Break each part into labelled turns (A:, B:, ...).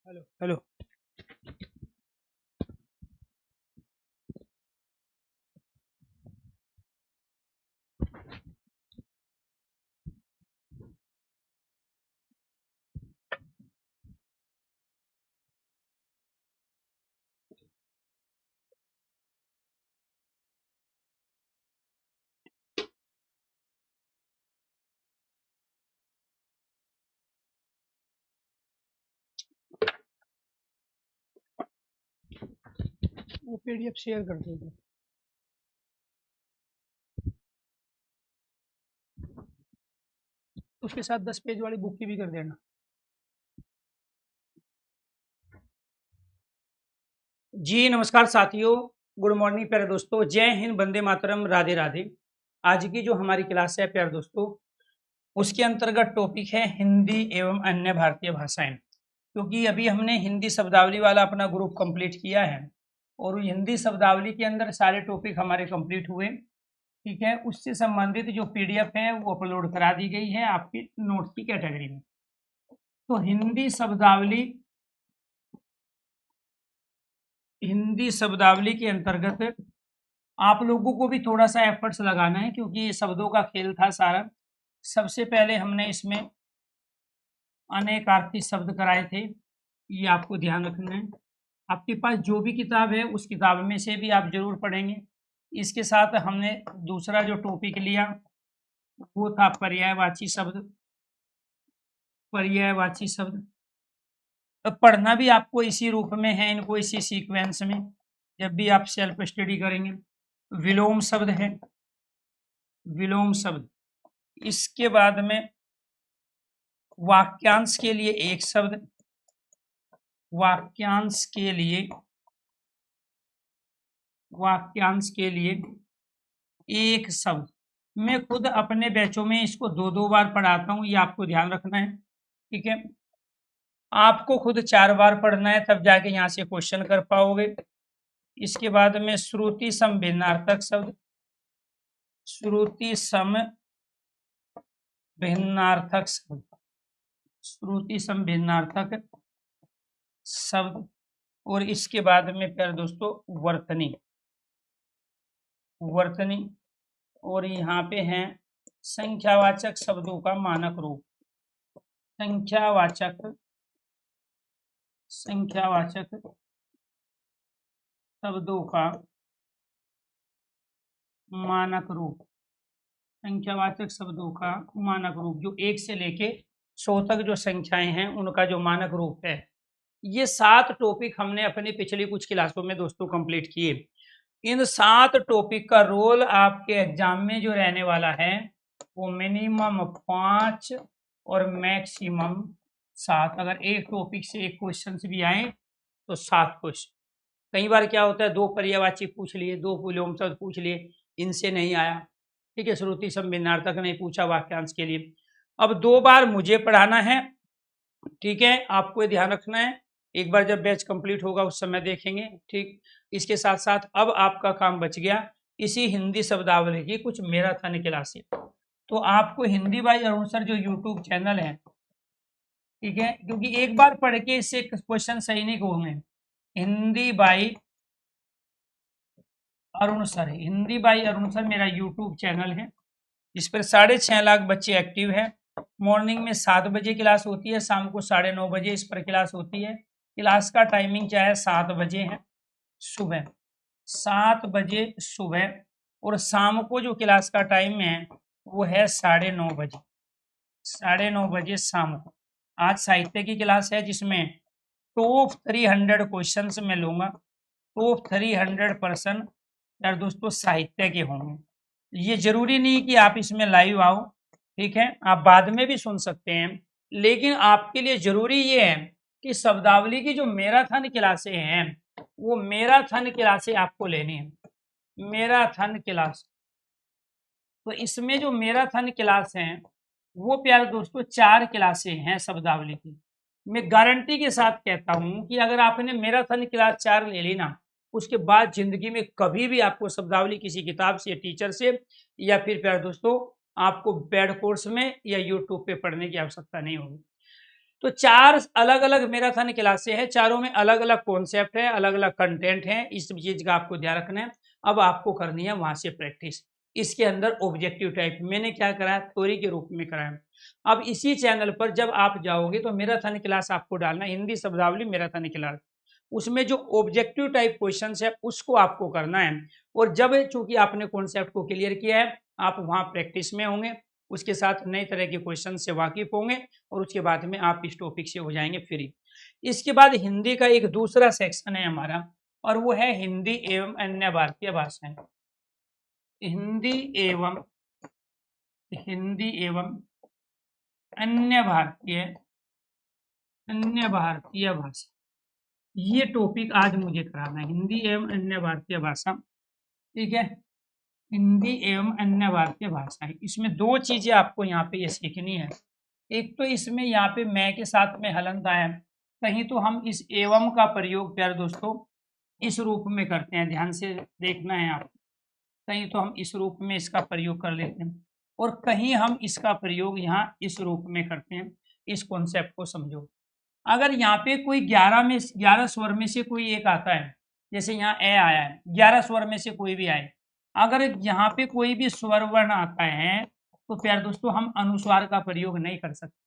A: Hello hello. वो PDF share कर दो। उसके साथ 10 पेज वाली बुक की भी कर देना। जी नमस्कार साथियों, गुड मॉर्निंग प्यारे दोस्तों, जय हिंद, वंदे मातरम, राधे राधे। आज की जो हमारी क्लास है प्यारे दोस्तों, उसके अंतर्गत टॉपिक है हिंदी एवं अन्य भारतीय भाषाएं। क्योंकि अभी हमने हिंदी शब्दावली वाला अपना ग्रुप कंप्लीट किया है और हिंदी शब्दावली के अंदर सारे टॉपिक हमारे कंप्लीट हुए। ठीक है, उससे संबंधित जो पीडीएफ है वो अपलोड करा दी गई है आपकी नोट्स की कैटेगरी में। तो हिंदी शब्दावली के अंतर्गत आप लोगों को भी थोड़ा सा एफर्ट्स लगाना है, क्योंकि ये शब्दों का खेल था सारा। सबसे पहले हमने इसमें अनेकार्थी शब्द कराए थे, ये आपको ध्यान रखना है। आपके पास जो भी किताब है उस किताब में से भी आप जरूर पढ़ेंगे। इसके साथ हमने दूसरा जो टॉपिक लिया वो था पर्यायवाची शब्द। पर्यायवाची शब्द अब पढ़ना भी आपको इसी रूप में है, इनको इसी सीक्वेंस में जब भी आप सेल्फ स्टडी करेंगे। विलोम शब्द है, विलोम शब्द। इसके बाद में वाक्यांश के लिए एक शब्द, वाक्यांश के लिए एक शब्द। मैं खुद अपने बैचों में इसको 2-2 बार पढ़ाता हूँ, ये आपको ध्यान रखना है। ठीक है, आपको खुद 4 बार पढ़ना है, तब जाके यहाँ से क्वेश्चन कर पाओगे। इसके बाद में श्रुति सम भिन्नार्थक शब्द, श्रुति सम भिन्नार्थक शब्द, श्रुति सम भिन्नार्थक शब्द। और इसके बाद में प्यारे दोस्तों वर्तनी, वर्तनी। और यहाँ पे हैं संख्यावाचक शब्दों का मानक रूप, संख्यावाचक शब्दों का मानक रूप, संख्यावाचक शब्दों का मानक रूप, जो 1 से लेके 100 तक जो संख्याएं हैं उनका जो मानक रूप है। ये 7 टॉपिक हमने अपनी पिछली कुछ क्लासों में दोस्तों कंप्लीट किए। इन 7 टॉपिक का रोल आपके एग्जाम में जो रहने वाला है वो मिनिमम 5 और मैक्सिमम 7। अगर एक टॉपिक से एक क्वेश्चन भी आए तो 7 क्वेश्चन। कई बार क्या होता है, 2 पर्यायवाची पूछ लिए, 2 विलोम शब्द पूछ लिए, इनसे नहीं आया। ठीक है, श्रुति सम भिन्नार्थक नहीं पूछा वाक्यांश के लिए। अब 2 बार मुझे पढ़ाना है। ठीक है, आपको ध्यान रखना है। एक बार जब बैच कंप्लीट होगा उस समय देखेंगे। ठीक, इसके साथ साथ अब आपका काम बच गया इसी हिंदी शब्दावली की कुछ मैराथन क्लासेस। तो आपको हिंदी बाई अरुण सर जो यूट्यूब चैनल है, ठीक है, क्योंकि एक बार पढ़ के इससे क्वेश्चन सही नहीं होंगे। Hindi by Arun sir, Hindi by Arun sir मेरा यूट्यूब चैनल है, जिस पर 6.5 लाख बच्चे एक्टिव हैं। मॉर्निंग में 7 बजे क्लास होती है, शाम को 9:30 बजे इस पर क्लास होती है। क्लास का टाइमिंग क्या है, 7 बजे है सुबह, 7 बजे सुबह। और शाम को जो क्लास का टाइम है वो है 9:30 बजे, 9:30 बजे शाम को। आज साहित्य की क्लास है जिसमें टॉप 300 क्वेश्चन मैं लूंगा। टॉप 300% यार दोस्तों साहित्य के होंगे। ये जरूरी नहीं कि आप इसमें लाइव आओ, ठीक है, आप बाद में भी सुन सकते हैं, लेकिन आपके लिए जरूरी ये है कि शब्दावली की जो मैराथन क्लासें हैं वो मैराथन क्लासें आपको लेनी है, मैराथन क्लास। तो इसमें जो मैराथन क्लास हैं वो प्यारे दोस्तों 4 क्लासें हैं शब्दावली की। मैं गारंटी के साथ कहता हूं कि अगर आपने मैराथन क्लास 4 ले ली ना, उसके बाद जिंदगी में कभी भी आपको शब्दावली किसी किताब से, टीचर से, या फिर प्यारे दोस्तों आपको पेड कोर्स में या यूट्यूब पे पढ़ने की आवश्यकता नहीं होगी। तो 4 अलग-अलग मैराथन क्लासे है, चारों में अलग-अलग कॉन्सेप्ट है, अलग-अलग कंटेंट है, इस चीज का आपको ध्यान रखना है। अब आपको करनी है वहां से प्रैक्टिस। इसके अंदर ऑब्जेक्टिव टाइप मैंने क्या कराया, थ्योरी के रूप में कराया। अब इसी चैनल पर जब आप जाओगे तो मैराथन क्लास आपको डालना, हिंदी शब्दावली मैराथन क्लास, उसमें जो ऑब्जेक्टिव टाइप क्वेश्चन है उसको आपको करना है। और जब चूंकि आपने कॉन्सेप्ट को क्लियर किया है, आप वहां प्रैक्टिस में होंगे, उसके साथ नए तरह के क्वेश्चन से वाकिफ होंगे, और उसके बाद में आप इस टॉपिक से हो जाएंगे फ्री। इसके बाद हिंदी का एक दूसरा सेक्शन है हमारा, और वो है हिंदी एवं अन्य भारतीय भाषाएं। हिंदी एवं अन्य भारतीय भाषा, ये टॉपिक आज मुझे कराना है, हिंदी एवं अन्य भारतीय भाषा। ठीक है, हिंदी एवं अन्य भारतीय भाषाएं, इसमें दो चीजें आपको यहाँ पे ये सीखनी है। एक तो इसमें यहाँ पे मैं के साथ में हलंत आया है, कहीं तो हम इस एवं का प्रयोग प्यारे दोस्तों इस रूप में करते हैं, ध्यान से देखना है आप, कहीं तो हम इस रूप में इसका प्रयोग कर लेते हैं, और कहीं हम इसका प्रयोग यहाँ इस रूप में करते हैं। इस कॉन्सेप्ट को समझो। अगर यहाँ पे कोई 11 स्वर में से कोई एक आता है, जैसे यहाँ ए आया है, 11 स्वर में से कोई भी आए, अगर यहाँ पे कोई भी स्वर वर्ण आता है तो प्यारे दोस्तों हम अनुस्वार का प्रयोग नहीं कर सकते।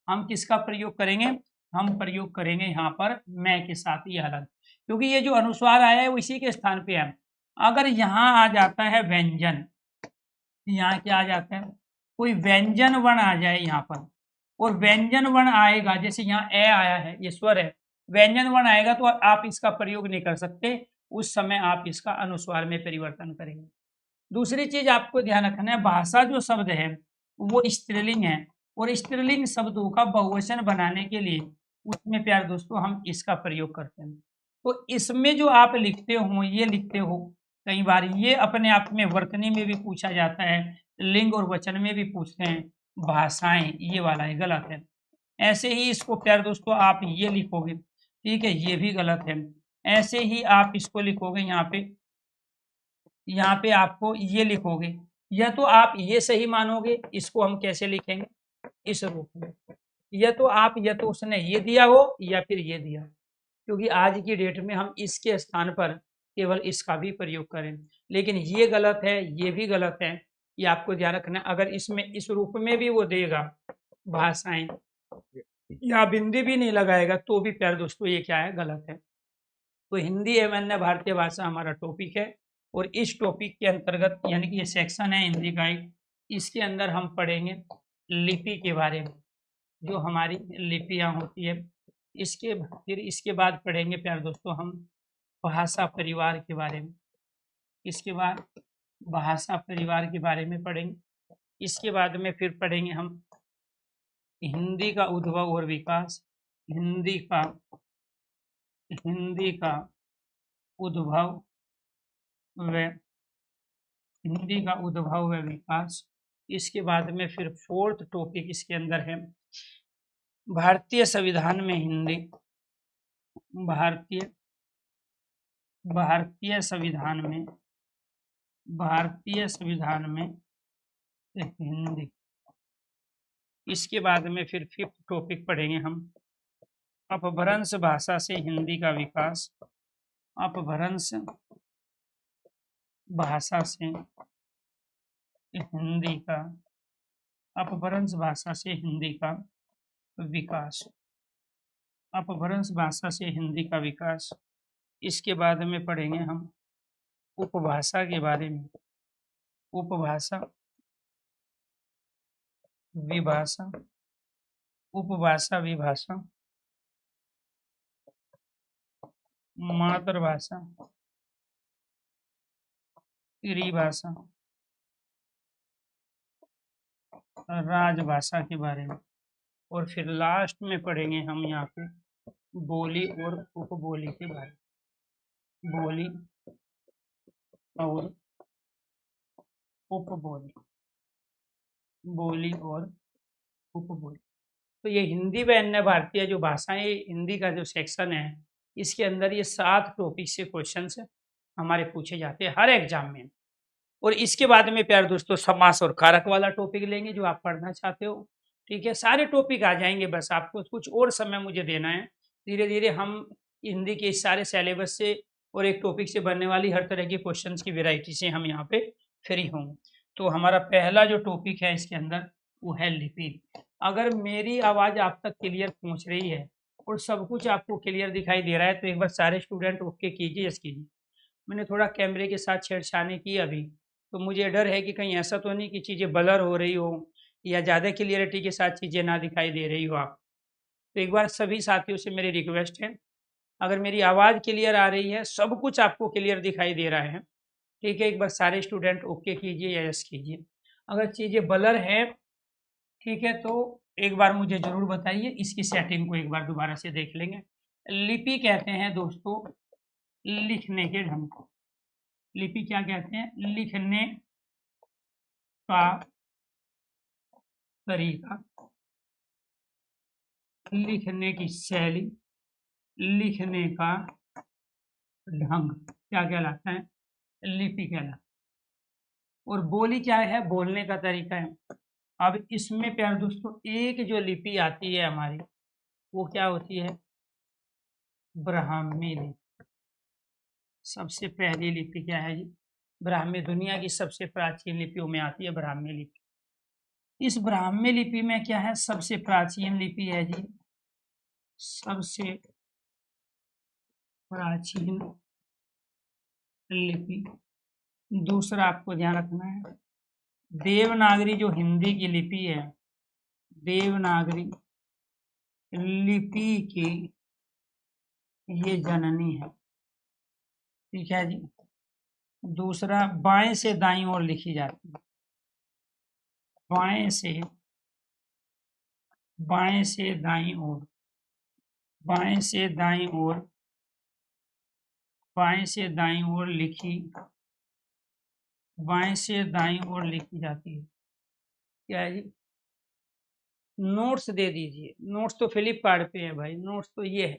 A: हम किसका प्रयोग करेंगे, हम प्रयोग करेंगे यहाँ पर मैं के साथ ये हलन, क्योंकि ये जो अनुस्वार आया है वो इसी के स्थान पे है। अगर यहाँ आ जाता है व्यंजन, यहाँ क्या आ जाता है, कोई व्यंजन वर्ण आ जाए यहाँ पर, और व्यंजन वर्ण आएगा, जैसे यहाँ ए आया है, ये स्वर है, व्यंजन वर्ण आएगा तो आप इसका प्रयोग नहीं कर सकते, उस समय आप इसका अनुस्वार में परिवर्तन करेंगे। दूसरी चीज आपको ध्यान रखना है, भाषा जो शब्द है वो स्त्रीलिंग है, और स्त्रीलिंग शब्दों का बहुवचन बनाने के लिए उसमें प्यारे दोस्तों हम इसका प्रयोग करते हैं। तो इसमें जो आप लिखते हो, ये लिखते हो, कई बार ये अपने आप में वर्तनी में भी पूछा जाता है, लिंग और वचन में भी पूछते हैं, भाषाएं, ये वाला है, गलत है। ऐसे ही इसको प्यारे दोस्तों आप ये लिखोगे, ठीक है, ये भी गलत है। ऐसे ही आप इसको लिखोगे, यहाँ पे आपको ये लिखोगे, या तो आप ये सही मानोगे, इसको हम कैसे लिखेंगे, इस रूप में, या तो आप, या तो उसने ये दिया हो या फिर ये दिया, क्योंकि आज की डेट में हम इसके स्थान पर केवल इसका भी प्रयोग करें, लेकिन ये गलत है, ये भी गलत है, ये आपको ध्यान रखना है। अगर इसमें इस रूप में भी वो देगा भाषाएं, या बिंदी भी नहीं लगाएगा, तो भी प्यारे दोस्तों ये क्या है, गलत है। तो हिंदी एवं अन्य भारतीय भाषा हमारा टॉपिक है, और इस टॉपिक के अंतर्गत यानी कि ये सेक्शन है हिंदी का एक, इसके अंदर हम पढ़ेंगे लिपि के बारे में, जो हमारी लिपियां होती है। फिर इसके बाद पढ़ेंगे प्यारे दोस्तों हम भाषा परिवार के बारे में। इसके बाद भाषा परिवार के बारे में पढ़ेंगे। इसके बाद में फिर पढ़ेंगे हम हिंदी का उद्भव और विकास, हिंदी का उद्भव व विकास। इसके बाद में फिर फोर्थ टॉपिक इसके अंदर है भारतीय संविधान में हिंदी, भारतीय संविधान में हिंदी। इसके बाद में फिर फिफ्थ टॉपिक पढ़ेंगे हम अपभ्रंश भाषा से हिंदी का विकास, अपभ्रंश भाषा से हिंदी का विकास, अपभ्रंश भाषा से हिंदी का विकास। इसके बाद में पढ़ेंगे हम उपभाषा के बारे में, उपभाषा विभाषा, उपभाषा विभाषा, मातृभाषा, त्रिभाषा, राजभाषा के बारे में, और फिर लास्ट में पढ़ेंगे हम यहाँ पे बोली और उपबोली के बारे में, बोली और उपबोली, बोली और उपबोली। तो ये हिंदी व अन्य भारतीय जो भाषाएं, हिंदी का जो सेक्शन है, इसके अंदर ये 7 टॉपिक से क्वेश्चन हमारे पूछे जाते हैं हर एग्जाम में। और इसके बाद में प्यारे दोस्तों समास और कारक वाला टॉपिक लेंगे जो आप पढ़ना चाहते हो। ठीक है, सारे टॉपिक आ जाएंगे, बस आपको कुछ और समय मुझे देना है। धीरे धीरे हम हिंदी के इस सारे सिलेबस से और एक टॉपिक से बनने वाली हर तरह के क्वेश्चंस की वैरायटी से हम यहाँ पे फ्री होंगे। तो हमारा पहला जो टॉपिक है इसके अंदर वो है लिपि। अगर मेरी आवाज़ आप तक क्लियर पहुँच रही है और सब कुछ आपको क्लियर दिखाई दे रहा है तो एक बार सारे स्टूडेंट ओके कीजिए, यस कीजिए। मैंने थोड़ा कैमरे के साथ छेड़छानी की अभी, तो मुझे डर है कि कहीं ऐसा तो नहीं कि चीज़ें ब्लर हो रही हो या ज़्यादा क्लियरिटी के साथ चीज़ें ना दिखाई दे रही हो आप। तो एक बार सभी साथियों से मेरी रिक्वेस्ट है, अगर मेरी आवाज़ क्लियर आ रही है, सब कुछ आपको क्लियर दिखाई दे रहा है, ठीक है, एक बार सारे स्टूडेंट ओके कीजिए या यस कीजिए। अगर चीज़ें ब्लर हैं, ठीक है, तो एक बार मुझे ज़रूर बताइए, इसकी सेटिंग को एक बार दोबारा से देख लेंगे। लिपि कहते हैं दोस्तों लिखने के ढंग को। लिपि क्या कहते हैं? लिखने का तरीका, लिखने की शैली, लिखने का ढंग क्या कहलाता है? लिपि कहलाता है। और बोली क्या है? बोलने का तरीका है। अब इसमें प्यारे दोस्तों एक जो लिपि आती है हमारी, वो क्या होती है? ब्राह्मी लिपि। सबसे पहली लिपि क्या है जी? ब्राह्मी। दुनिया की सबसे प्राचीन लिपियों में आती है ब्राह्मी लिपि। इस ब्राह्मी लिपि में क्या है? सबसे प्राचीन लिपि है जी, सबसे प्राचीन लिपि। दूसरा आपको ध्यान रखना है, देवनागरी जो हिंदी की लिपि है, देवनागरी लिपि की ये जननी है, ठीक है जी। दूसरा, बाएं से दाईं ओर लिखी जाती है, बाएं से दाईं ओर, बाएं से दाईं ओर, बाएं से दाईं ओर लिखी, बाएं से दाईं ओर लिखी जाती है। क्या है जी? नोट्स दे दीजिए। नोट्स तो फ्लिपकार्ट पे है भाई, नोट्स तो ये है,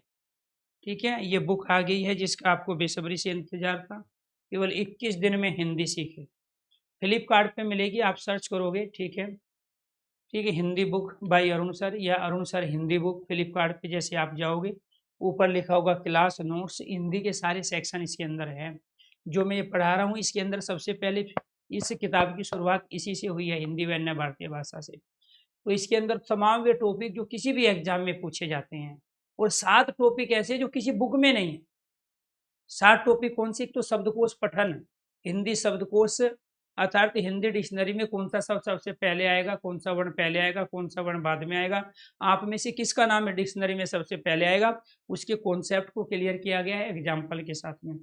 A: ठीक है। ये बुक आ गई है जिसका आपको बेसब्री से इंतजार था। केवल 21 दिन में हिंदी सीखे, फ्लिपकार्ट पे मिलेगी, आप सर्च करोगे, ठीक है, ठीक है, Hindi book by Arun sir या अरुण सर हिंदी बुक। फ्लिपकार्ट पे जैसे आप जाओगे, ऊपर लिखा होगा क्लास नोट्स, हिंदी के सारे सेक्शन इसके अंदर है। जो मैं ये पढ़ा रहा हूँ इसके अंदर सबसे पहले इस किताब की शुरुआत इसी से हुई है, हिंदी व अन्य भारतीय भाषा से। तो इसके अंदर तमाम वे टॉपिक जो किसी भी एग्जाम में पूछे जाते हैं, और 7 टॉपिक ऐसे जो किसी बुक में नहीं है। 7 टॉपिक कौन सी? एक तो शब्दकोश पठन, हिंदी शब्दकोश अर्थात हिंदी डिक्शनरी में कौन सा शब्द सबसे पहले आएगा, कौन सा वर्ण पहले आएगा, कौन सा वर्ण बाद में आएगा, आप में से किसका नाम है डिक्शनरी में सबसे पहले आएगा, उसके कॉन्सेप्ट को क्लियर किया गया है एग्जाम्पल के साथ में।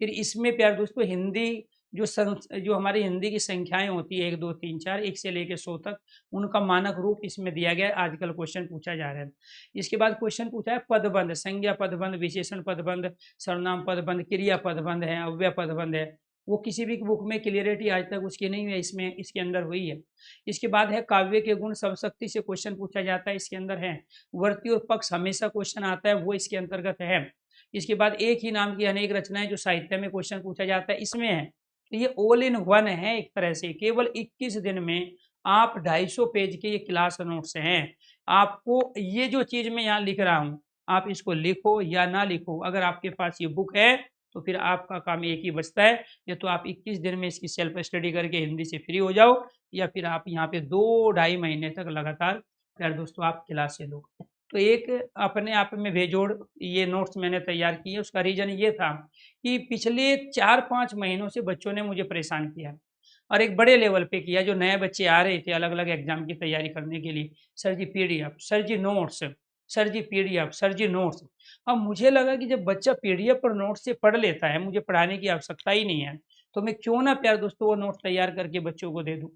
A: फिर इसमें प्यारे दोस्तों हिंदी जो हमारी हिंदी की संख्याएं होती है 1 2 3 4 1 से लेकर 100 तक, उनका मानक रूप इसमें दिया गया है। आजकल क्वेश्चन पूछा जा रहा है। इसके बाद क्वेश्चन पूछा है पदबंध, संज्ञा पदबंध, विशेषण पदबंध, सर्वनाम पदबंध, क्रिया पदबंध है, अव्यय पदबंध है। वो किसी भी बुक में क्लियरिटी आज तक उसकी नहीं है, इसमें इसके अंदर हुई है। इसके बाद है काव्य के गुण, शब्दशक्ति से क्वेश्चन पूछा जाता है, इसके अंदर है। वर्ती और पक्ष हमेशा क्वेश्चन आता है, वो इसके अंतर्गत है। इसके बाद एक ही नाम की अनेक रचनाएं जो साहित्य में क्वेश्चन पूछा जाता है, इसमें है। तो ये ऑल इन वन है एक तरह से। केवल 21 दिन में आप 250 पेज के ये क्लास नोट्स हैं। आपको ये जो चीज मैं यहाँ लिख रहा हूँ, आप इसको लिखो या ना लिखो, अगर आपके पास ये बुक है तो फिर आपका काम एक ही बचता है, या तो आप 21 दिन में इसकी सेल्फ स्टडी करके हिंदी से फ्री हो जाओ, या फिर आप यहाँ पे 2-2.5 महीने तक लगातार यार दोस्तों आप क्लासें लो। तो एक अपने आप में बेजोड़ ये नोट्स मैंने तैयार किए। उसका रीजन ये था कि पिछले 4-5 महीनों से बच्चों ने मुझे परेशान किया, और एक बड़े लेवल पे किया। जो नए बच्चे आ रहे थे अलग अलग एग्जाम की तैयारी करने के लिए, सर जी पीडीएफ, सर जी नोट्स, सर जी पीडीएफ, सर जी नोट्स। अब मुझे लगा कि जब बच्चा पीडीएफ और नोट्स से पढ़ लेता है, मुझे पढ़ाने की आवश्यकता ही नहीं है, तो मैं क्यों ना प्यार दोस्तों वो नोट्स तैयार करके बच्चों को दे दूं।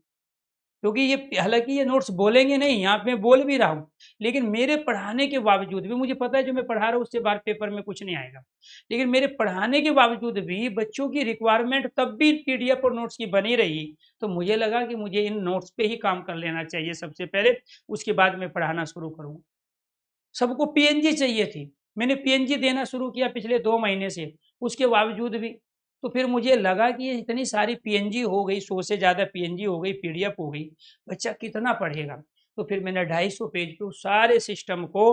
A: क्योंकि ये हालांकि ये नोट्स बोलेंगे नहीं, यहाँ पे बोल भी रहा हूँ, लेकिन मेरे पढ़ाने के बावजूद भी मुझे पता है जो मैं पढ़ा रहा हूँ उससे बाहर पेपर में कुछ नहीं आएगा, लेकिन मेरे पढ़ाने के बावजूद भी बच्चों की रिक्वायरमेंट तब भी पीडीएफ और नोट्स की बनी रही। तो मुझे लगा कि मुझे इन नोट्स पे ही काम कर लेना चाहिए सबसे पहले, उसके बाद मैं पढ़ाना शुरू करूँगा। सबको पीएनजी चाहिए थी, मैंने पीएनजी देना शुरू किया पिछले 2 महीने से, उसके बावजूद भी। तो फिर मुझे लगा कि ये इतनी सारी पीएनजी हो गई, 100 से ज़्यादा पीएनजी हो गई, पीडीएफ हो गई, बच्चा कितना पढ़ेगा। तो फिर मैंने 250 पेज के उस सारे सिस्टम को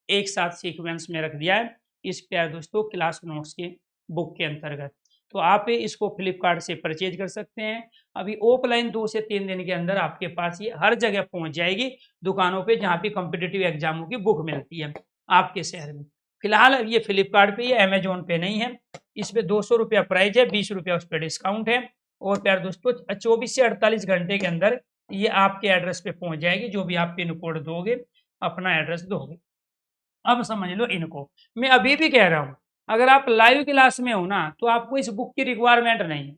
A: एक साथ सीक्वेंस में रख दिया है इस प्यार दोस्तों क्लास नोट्स के बुक के अंतर्गत। तो आप इसको फ्लिपकार्ट से परचेज कर सकते हैं। अभी ऑफलाइन 2 से 3 दिन के अंदर आपके पास ये हर जगह पहुंच जाएगी, दुकानों पे जहाँ पे कॉम्पिटिटिव एग्जामों की बुक मिलती है आपके शहर में। फिलहाल ये फ्लिपकार्ट पे, ये अमेजोन पे नहीं है। इस पे 200 रुपया प्राइस है, 20 रुपया उस पर डिस्काउंट है। और प्यार दोस्तों 24 से 48 घंटे के अंदर ये आपके एड्रेस पे पहुंच जाएगी, जो भी आप पिन कोड दोगे, अपना एड्रेस दोगे। अब समझ लो इनको, मैं अभी भी कह रहा हूँ अगर आप लाइव क्लास में हो ना तो आपको इस बुक की रिक्वायरमेंट नहीं है।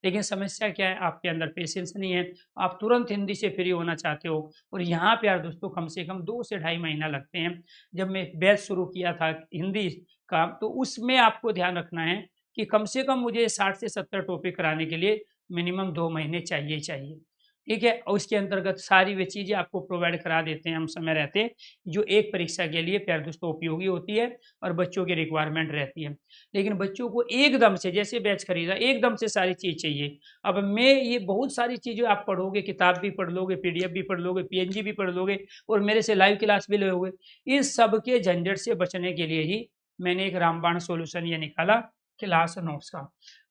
A: लेकिन समस्या क्या है, आपके अंदर पेशेंस नहीं है, आप तुरंत हिंदी से फ्री होना चाहते हो। और यहाँ पे यार दोस्तों कम से कम 2 से ढाई महीना लगते हैं। जब मैं बैच शुरू किया था हिंदी का, तो उसमें आपको ध्यान रखना है कि कम से कम मुझे 60 से 70 टॉपिक कराने के लिए मिनिमम 2 महीने चाहिए चाहिए। ठीक है, और उसके अंतर्गत सारी वे चीज़ें आपको प्रोवाइड करा देते हैं हम समय रहते, जो एक परीक्षा के लिए प्यारे दोस्तों उपयोगी होती है और बच्चों की रिक्वायरमेंट रहती है। लेकिन बच्चों को एकदम से, जैसे बैच खरीदा, एकदम से सारी चीज़ चाहिए। अब मैं ये बहुत सारी चीज़ें आप पढ़ोगे, किताब भी पढ़ लोगे, पीडीएफ भी पढ़ लोगे, पीएनजी भी पढ़ लोगे और मेरे से लाइव क्लास भी लोगे। इस सब के झंझट से बचने के लिए ही मैंने एक रामबाण सॉल्यूशन ये निकाला क्लास नोट्स का।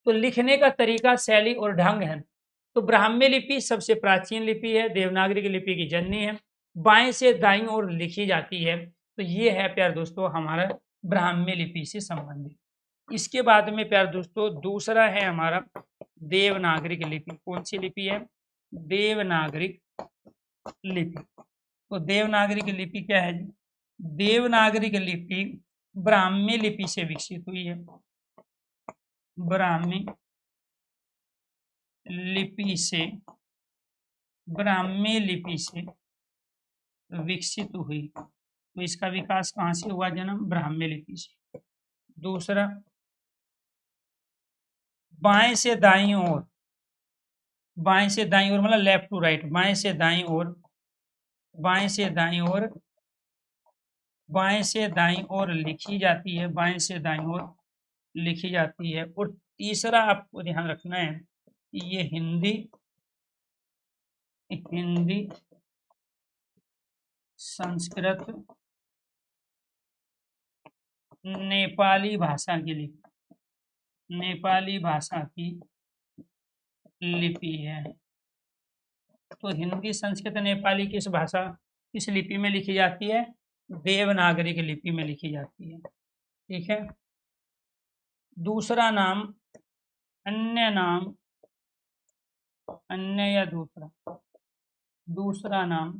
A: तो लिखने का तरीका, शैली और ढंग है। तो ब्राह्मी लिपि सबसे प्राचीन लिपि है, देवनागरी की लिपि की जननी है, बाएं से दाईं ओर लिखी जाती है। तो ये है प्यार दोस्तों हमारा ब्राह्मी लिपि से संबंधित। इसके बाद में प्यार दोस्तों दूसरा है हमारा देवनागरिक लिपि। कौन सी लिपि है? देवनागरिक लिपि। तो देवनागरिक लिपि क्या है जी? देवनागरिक लिपि ब्राह्मी लिपि से विकसित हुई है। ब्राह्मी लिपि से, ब्राह्मी लिपि से विकसित हुई। तो इसका विकास कहाँ से हुआ? जन्म ब्राह्मी लिपि से। दूसरा, बाएं से दाईं ओर, बाएं से दाईं ओर मतलब लेफ्ट टू राइट, बाएं से दाईं ओर, बाएं से दाईं ओर, बाएं से दाईं ओर लिखी जाती है, बाएं से दाईं ओर लिखी जाती है। और तीसरा आपको ध्यान रखना है, ये हिंदी, हिंदी, संस्कृत, नेपाली भाषा की लिपि, नेपाली भाषा की लिपि है। तो हिंदी, संस्कृत, नेपाली किस भाषा, किस लिपि में लिखी जाती है? देवनागरी की लिपि में लिखी जाती है। ठीक है। दूसरा नाम, अन्य नाम, अन्य या दूसरा, दूसरा नाम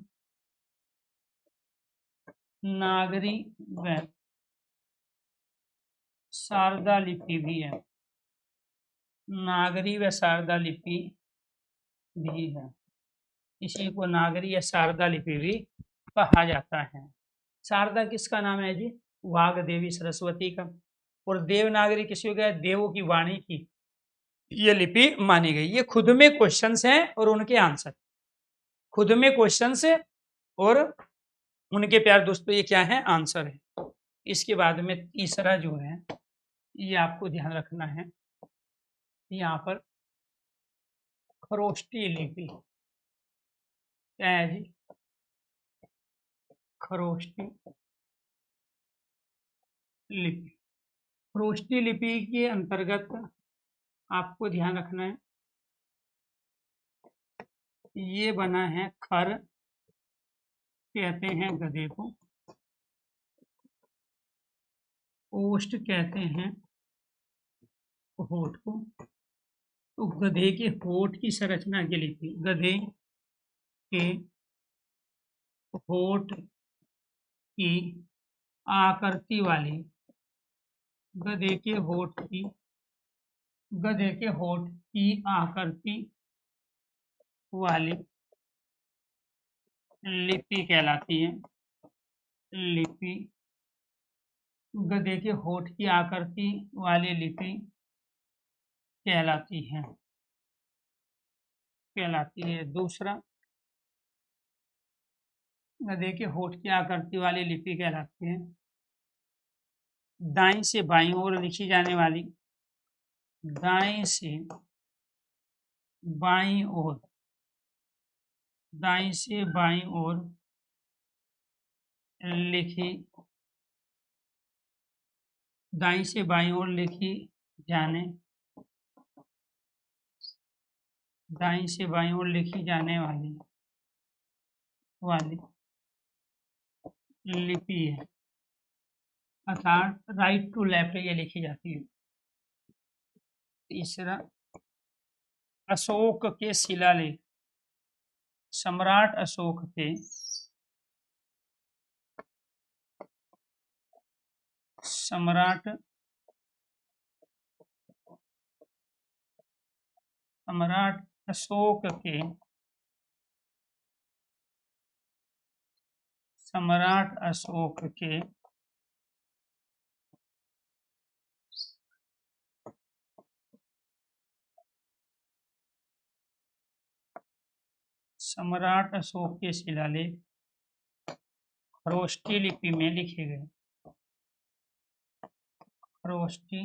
A: नागरी व शारदा लिपि भी है। नागरी व शारदा लिपि भी है। इसी को नागरी या शारदा लिपि भी कहा जाता है। शारदा किसका नाम है जी? वाग देवी सरस्वती का। और देवनागरी किसी का? देवों की वाणी की ये लिपि मानी गई। ये खुद में क्वेश्चंस हैं और उनके आंसर, खुद में क्वेश्चंस है और उनके प्यार दोस्तों ये क्या है? आंसर है। इसके बाद में तीसरा जो है ये आपको ध्यान रखना है, यहाँ पर खरोष्टी लिपि। क्या है जी? खरोष्टी लिपि। खरोष्टी लिपि के अंतर्गत आपको ध्यान रखना है, ये बना है खर, कहते हैं गधे को, ओष्ठ कहते हैं होठ को। तो गधे के होठ की संरचना की लिपि, गधे के होठ की आकृति वाली, गधे के होठ की, गधे के होठ की आकृति वाली लिपि कहलाती है। लिपि, गधे के होठ की आकृति वाली लिपि कहलाती है, कहलाती है। दूसरा, गधे के होठ की आकृति वाली लिपि कहलाती है। दाएं से बाईं ओर लिखी जाने वाली, दाएं से बाईं ओर, दाएं से बाईं ओर लिखी, दाईं से बाईं ओर लिखी जाने, दाईं से बाईं ओर लिखी जाने वाली लिपि है, अर्थात राइट टू लेफ्ट ये लिखी जाती है। तीसरा, अशोक के शिलालेख, सम्राट अशोक के सम्राट अशोक के सम्राट अशोक के सम्राट अशोक के शिलालेख खरोष्टी लिपि में लिखे गए, खरोष्टी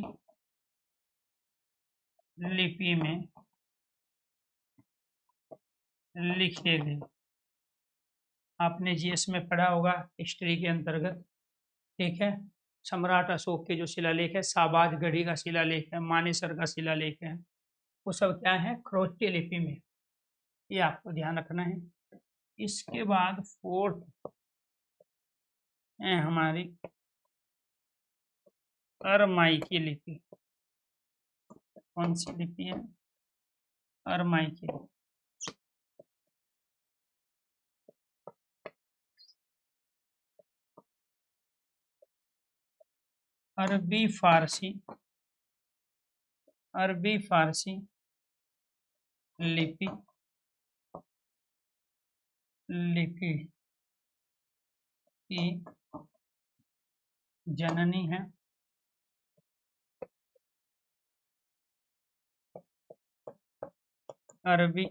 A: लिपि में लिखे गए। आपने जीएस में पढ़ा होगा हिस्ट्री के अंतर्गत, ठीक है। सम्राट अशोक के जो शिलालेख है, साबाजगढ़ी का शिलालेख है, मानेसर का शिलालेख है, वो सब क्या है, खरोष्टी लिपि में, ये आपको ध्यान रखना है। इसके बाद फोर्थ है हमारी अरमाइकी लिपि। कौन सी लिपि है, अरमाइकी। अरबी फारसी लिपि की जननी है। अरबी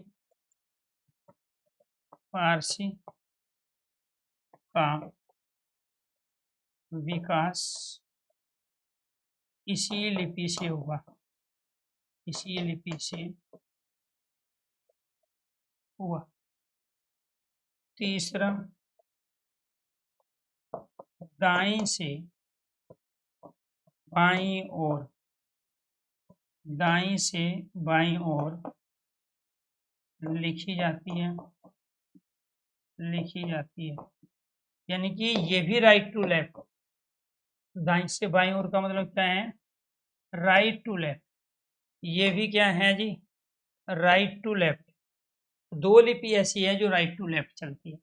A: फारसी का विकास इसी लिपि से हुआ, इसी लिपि से हुआ। तीसरा, दाईं से बाईं ओर, दाईं से बाईं ओर लिखी जाती है, यानी कि ये भी राइट टू लेफ्ट। दाईं से बाईं ओर का मतलब क्या है, राइट टू लेफ्ट। ये भी क्या है जी, राइट टू लेफ्ट। दो लिपि ऐसी है जो राइट टू लेफ्ट चलती है।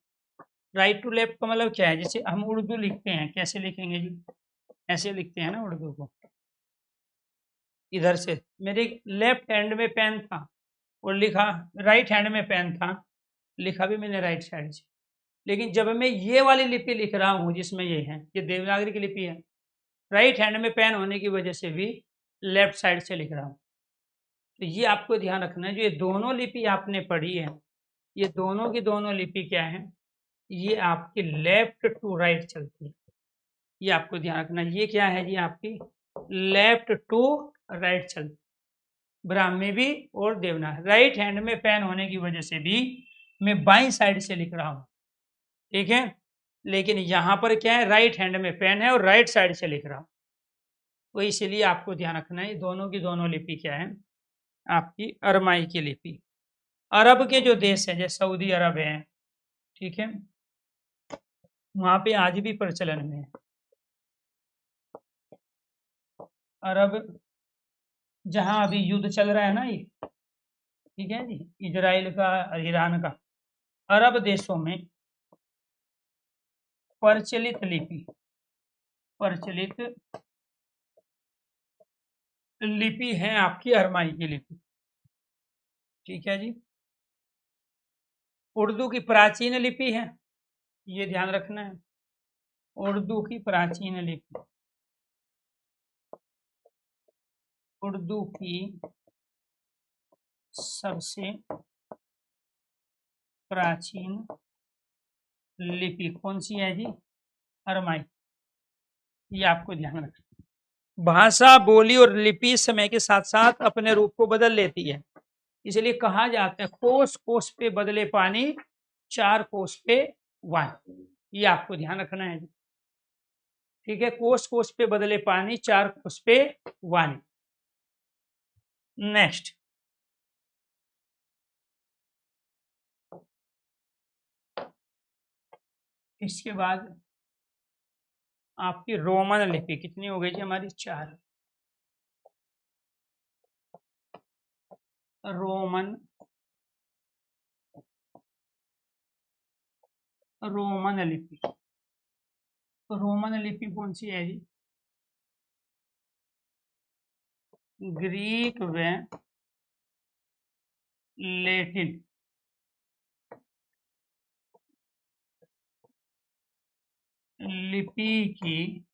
A: राइट टू लेफ्ट का मतलब क्या है, जैसे हम उर्दू लिखते हैं, कैसे लिखेंगे जी, ऐसे लिखते हैं ना उर्दू को। इधर से मेरे लेफ्ट हैंड में पेन था और लिखा, राइट हैंड में पेन था, लिखा भी मैंने राइट साइड से। लेकिन जब मैं ये वाली लिपि लिख रहा हूँ जिसमें ये है, ये देवनागरी की लिपि है, राइट हैंड में पेन होने की वजह से भी लेफ्ट साइड से लिख रहा हूँ। तो ये आपको ध्यान रखना है, जो ये दोनों लिपि आपने पढ़ी है, ये दोनों की दोनों लिपि क्या है, ये आपकी लेफ्ट टू राइट चलती है। ये आपको ध्यान रखना है, ये क्या है जी, आपकी लेफ्ट टू राइट चलती, ब्राह्मी भी और देवनागरी। राइट हैंड में पेन होने की वजह से भी मैं बाईं साइड से लिख रहा हूँ, ठीक है। लेकिन यहाँ पर क्या है, राइट हैंड में पेन है और राइट साइड से लिख रहा हूँ, तो इसलिए आपको ध्यान रखना है, दोनों की दोनों लिपि क्या है, आपकी अरमाई की लिपि। अरब के जो देश है, जैसे सऊदी अरब है, ठीक है, वहाँ पे आज भी प्रचलन में है। अरब, जहाँ अभी युद्ध चल रहा है ना ये, ठीक है जी, इजराइल का और ईरान का, अरब देशों में प्रचलित लिपि है आपकी अरमाई की लिपि, ठीक है जी। उर्दू की प्राचीन लिपि है, ये ध्यान रखना है, उर्दू की प्राचीन लिपि, उर्दू की सबसे प्राचीन लिपि कौन सी है जी, अरमाई। ये आपको ध्यान रखना। भाषा, बोली और लिपि समय के साथ साथ अपने रूप को बदल लेती है, इसलिए कहा जाता है कोस कोस पे बदले पानी, चार कोस पे वान। ये आपको ध्यान रखना है जी। ठीक है, कोस कोस पे बदले पानी, चार कोस पे वाणी। नेक्स्ट, इसके बाद आपकी रोमन लिपि कितनी हो गई जी हमारी? 4। रोमन रोमन लिपि, तो रोमन लिपि कौन सी है जी? ग्रीक व लैटिन लिपि की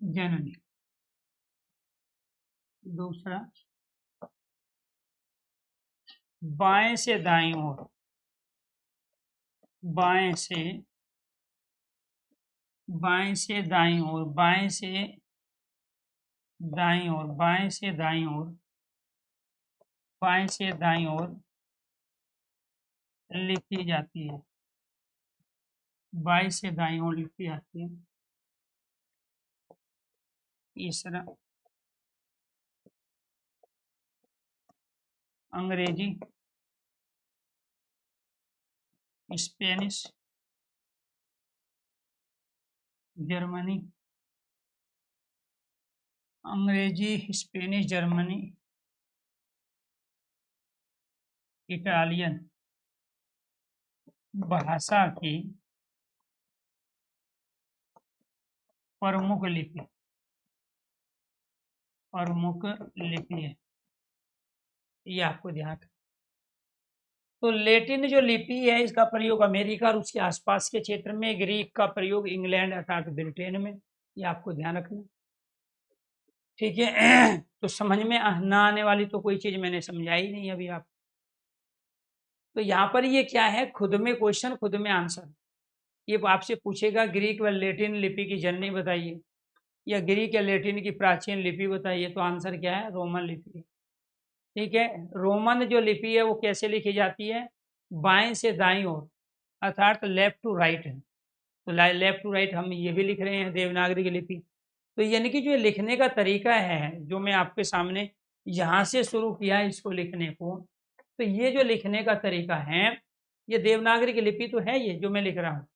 A: जननी। दूसरा, बाएं से दाईं ओर, बाएं से दाईं ओर, बाएं से दाईं ओर, बाएं से दाईं ओर, बाएं से दाईं ओर लिखी जाती है, बाएं से दाईं ओर लिखी जाती है। तीसरा, अंग्रेजी, स्पेनिश, जर्मनी, अंग्रेजी, स्पेनिश, जर्मनी, इटालियन भाषा की प्रमुख लिपि, प्रमुख लिपि है, ये आपको ध्यान रखना। तो लैटिन जो लिपि है इसका प्रयोग अमेरिका और उसके आसपास के क्षेत्र में, ग्रीक का प्रयोग इंग्लैंड अर्थात ब्रिटेन में, ये आपको ध्यान रखना। ठीक है, तो समझ में ना आने वाली तो कोई चीज मैंने समझाई नहीं अभी आप। तो यहाँ पर ये क्या है, खुद में क्वेश्चन खुद में आंसर। ये आपसे पूछेगा ग्रीक व लैटिन लिपि की जननी बताइए, या ग्रीक या लैटिन की प्राचीन लिपि बताइए, तो आंसर क्या है? रोमन लिपि है। ठीक है, रोमन जो लिपि है वो कैसे लिखी जाती है? बाएं से दाईं ओर, अर्थात लेफ्ट टू राइट है। तो लेफ्ट टू राइट हम ये भी लिख रहे हैं देवनागरी की लिपि। तो यानी कि जो लिखने का तरीका है, जो मैं आपके सामने यहाँ से शुरू किया है इसको लिखने को, तो ये जो लिखने का तरीका है, ये देवनागरी की लिपि तो है ये जो मैं लिख रहा हूँ,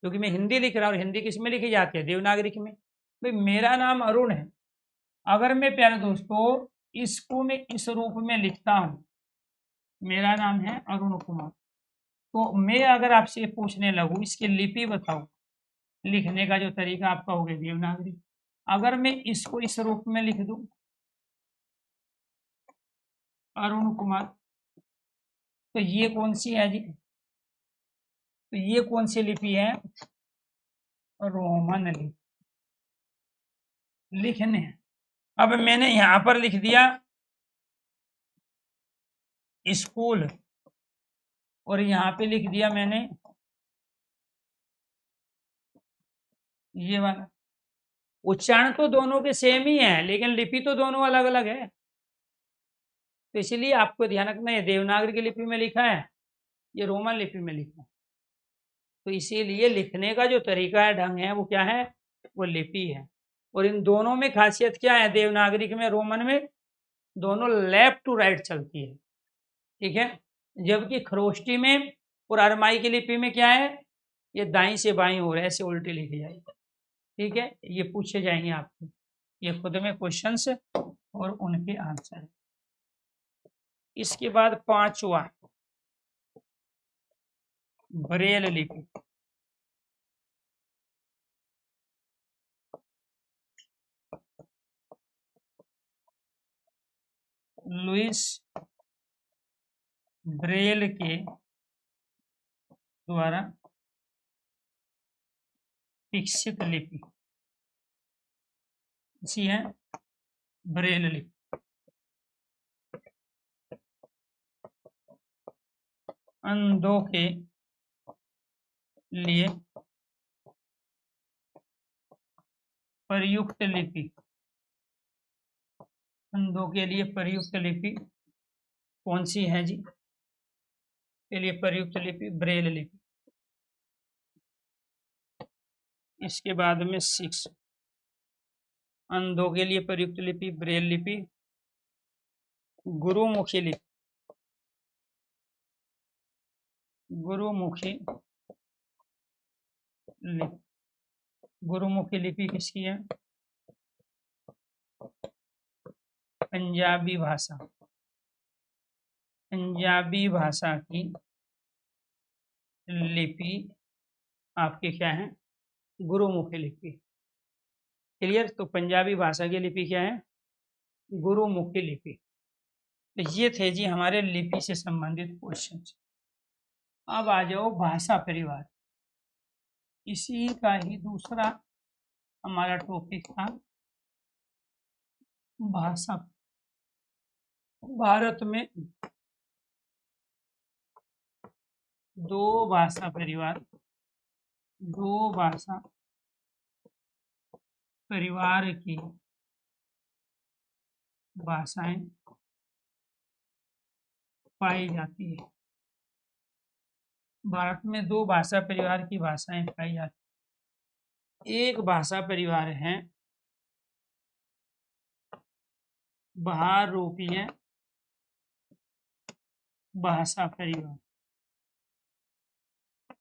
A: क्योंकि मैं हिंदी लिख रहा हूँ। हिंदी किस में लिखी जाती है? देवनागरी में। भाई मेरा नाम अरुण है, अगर मैं प्यारे दोस्तों इसको मैं इस रूप में लिखता हूँ, मेरा नाम है अरुण कुमार, तो मैं अगर आपसे पूछने लगूँ इसकी लिपि बताओ, लिखने का जो तरीका आपका हो गया देवनागरी। अगर मैं इसको इस रूप में लिख दूं, अरुण कुमार, तो ये कौन सी है जी? तो ये कौन सी लिपि है? रोमन लिपि। लिखने, अब मैंने यहां पर लिख दिया स्कूल, और यहाँ पे लिख दिया मैंने ये वाला। उच्चारण तो दोनों के सेम ही है, लेकिन लिपि तो दोनों अलग अलग है। तो इसलिए आपको ध्यान रखना है, देवनागरी की लिपि में लिखा है, ये रोमन लिपि में लिखा है। तो इसीलिए लिखने का जो तरीका है, ढंग है, वो क्या है? वो लिपि है। और इन दोनों में खासियत क्या है? देवनागरी में, रोमन में, दोनों लेफ्ट टू राइट चलती है। ठीक है, जबकि खरोष्टी में और अरमाई की लिपि में क्या है? ये दाई से बाई ओर ऐसे उल्टी लिखी जाएगी। ठीक है, ये पूछे जाएंगे आपको, ये खुद में क्वेश्चंस और उनके आंसर। इसके बाद पांचवा, ब्रेल लिपि। लुइस ब्रेल के द्वारा विकसित लिपि इसी है ब्रेल लिपि। अंधों के लिए प्रयुक्त लिपि, अंधों के लिए प्रयुक्त लिपि कौन सी है जी? के लिए प्रयुक्त लिपि ब्रेल लिपि। इसके बाद में 6 अंधों के लिए प्रयुक्त लिपि ब्रेल लिपि, गुरुमुखी लिपि। गुरुमुखी लिपि, गुरुमुखी लिपि किसकी है? पंजाबी भाषा, पंजाबी भाषा की लिपि आपके क्या है? गुरुमुखी लिपि। क्लियर? तो पंजाबी भाषा की लिपि क्या है? गुरुमुखी लिपि। तो ये थे जी हमारे लिपि से संबंधित क्वेश्चन। अब आ जाओ भाषा परिवार, इसी का ही दूसरा हमारा टॉपिक था भाषा। भारत में 2 भाषा परिवार, 2 भाषा परिवार की भाषाएं पाई जाती है। भारत में 2 भाषा परिवार की भाषाएं पाई जाती। एक भाषा परिवार है बहारोपीय भाषा परिवार,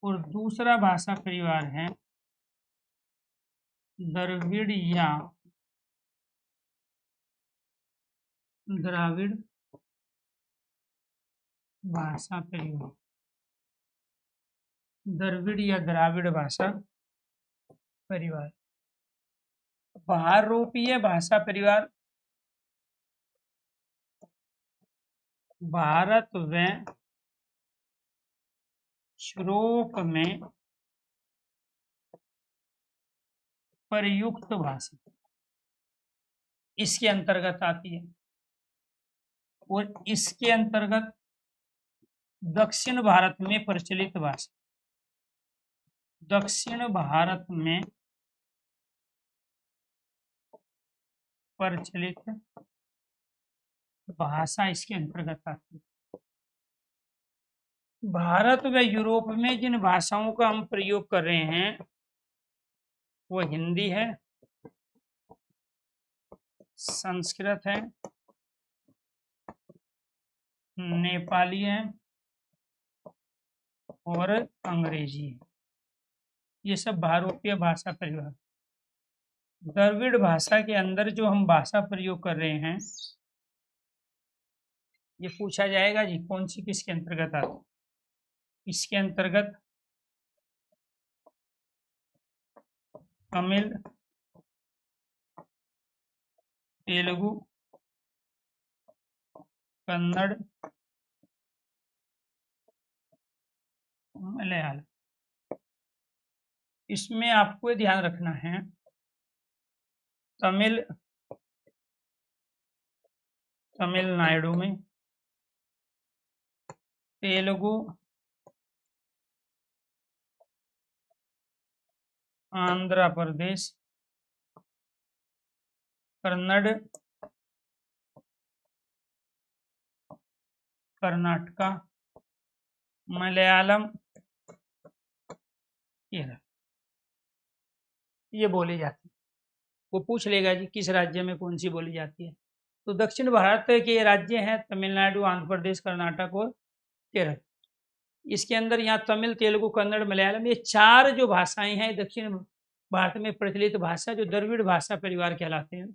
A: और दूसरा भाषा परिवार है द्रविड़ या द्राविड़ भाषा परिवार। द्रविड़ या द्राविड़ भाषा परिवार। बहारोपीय भाषा परिवार भारत व यूरोप में प्रयुक्त भाषा इसके अंतर्गत आती है, और इसके अंतर्गत दक्षिण भारत में प्रचलित भाषा, दक्षिण भारत में प्रचलित भाषा इसके अंतर्गत आती है। भारत व यूरोप में जिन भाषाओं का हम प्रयोग कर रहे हैं वो हिंदी है, संस्कृत है, नेपाली है और अंग्रेजी है। ये सब भारतीय भाषा परिवार। द्रविड़ भाषा के अंदर जो हम भाषा प्रयोग कर रहे हैं, ये पूछा जाएगा जी कौन सी किसके अंतर्गत आती है। इसके अंतर्गत तमिल, तेलुगु, कन्नड़, मलयालम। इसमें आपको ध्यान रखना है तमिल तमिलनाडु में, तेलुगु आंध्र प्रदेश, कन्नड़ कर्नाटका, मलयालम केरल, ये बोली जाती है। वो पूछ लेगा जी किस राज्य में कौन सी बोली जाती है। तो दक्षिण भारत के राज्य हैं तमिलनाडु, आंध्र प्रदेश, कर्नाटक और केरल। इसके अंदर यहाँ तमिल, तेलुगु, कन्नड़, मलयालम, ये 4 जो भाषाएं हैं दक्षिण भारत में प्रचलित भाषा जो द्रविड़ भाषा परिवार कहलाते हैं।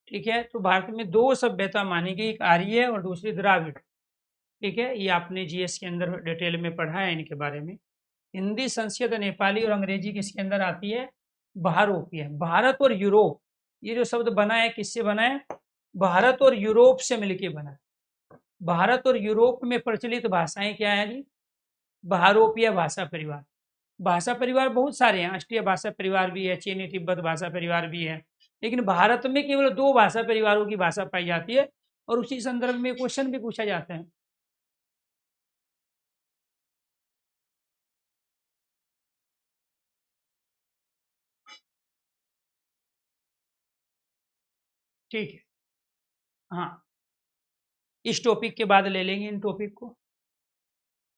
A: ठीक है, तो भारत में 2 सभ्यता मानी गई, एक आर्य और दूसरी द्राविड़। ठीक है, ये आपने जीएस के अंदर डिटेल में पढ़ा है इनके बारे में। हिंदी, संस्कृत, नेपाली और अंग्रेजी किसके अंदर आती है? बहारोपीय। भारत और यूरोप, ये जो शब्द बना है किससे बना है? भारत और यूरोप से मिलकर बना है। भारत और यूरोप में प्रचलित भाषाएं क्या है जी? बहारोपीय भाषा परिवार। भाषा परिवार बहुत सारे हैं, राष्ट्रीय भाषा परिवार भी है, चीनी तिब्बत भाषा परिवार भी है, लेकिन भारत में केवल 2 भाषा परिवारों की भाषा पाई जाती है, और उसी संदर्भ में क्वेश्चन भी पूछा जाता है। ठीक है, हाँ, इस टॉपिक के बाद ले लेंगे इन टॉपिक को।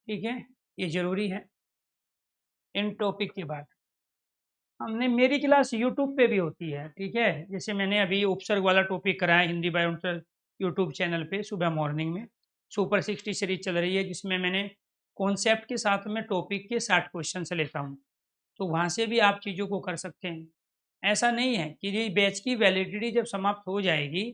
A: ठीक है, ये जरूरी है। इन टॉपिक के बाद हमने मेरी क्लास यूट्यूब पे भी होती है, ठीक है। जैसे मैंने अभी उपसर्ग वाला टॉपिक कराया हिंदी बाय उपसर्ग यूट्यूब चैनल पे सुबह मॉर्निंग में। सुपर 60 सीरीज चल रही है जिसमें मैंने कॉन्सेप्ट के साथ में टॉपिक के 60 क्वेश्चन से लेता हूँ, तो वहाँ से भी आप चीज़ों को कर सकते हैं। ऐसा नहीं है कि ये बैच की वैलिडिटी जब समाप्त हो जाएगी,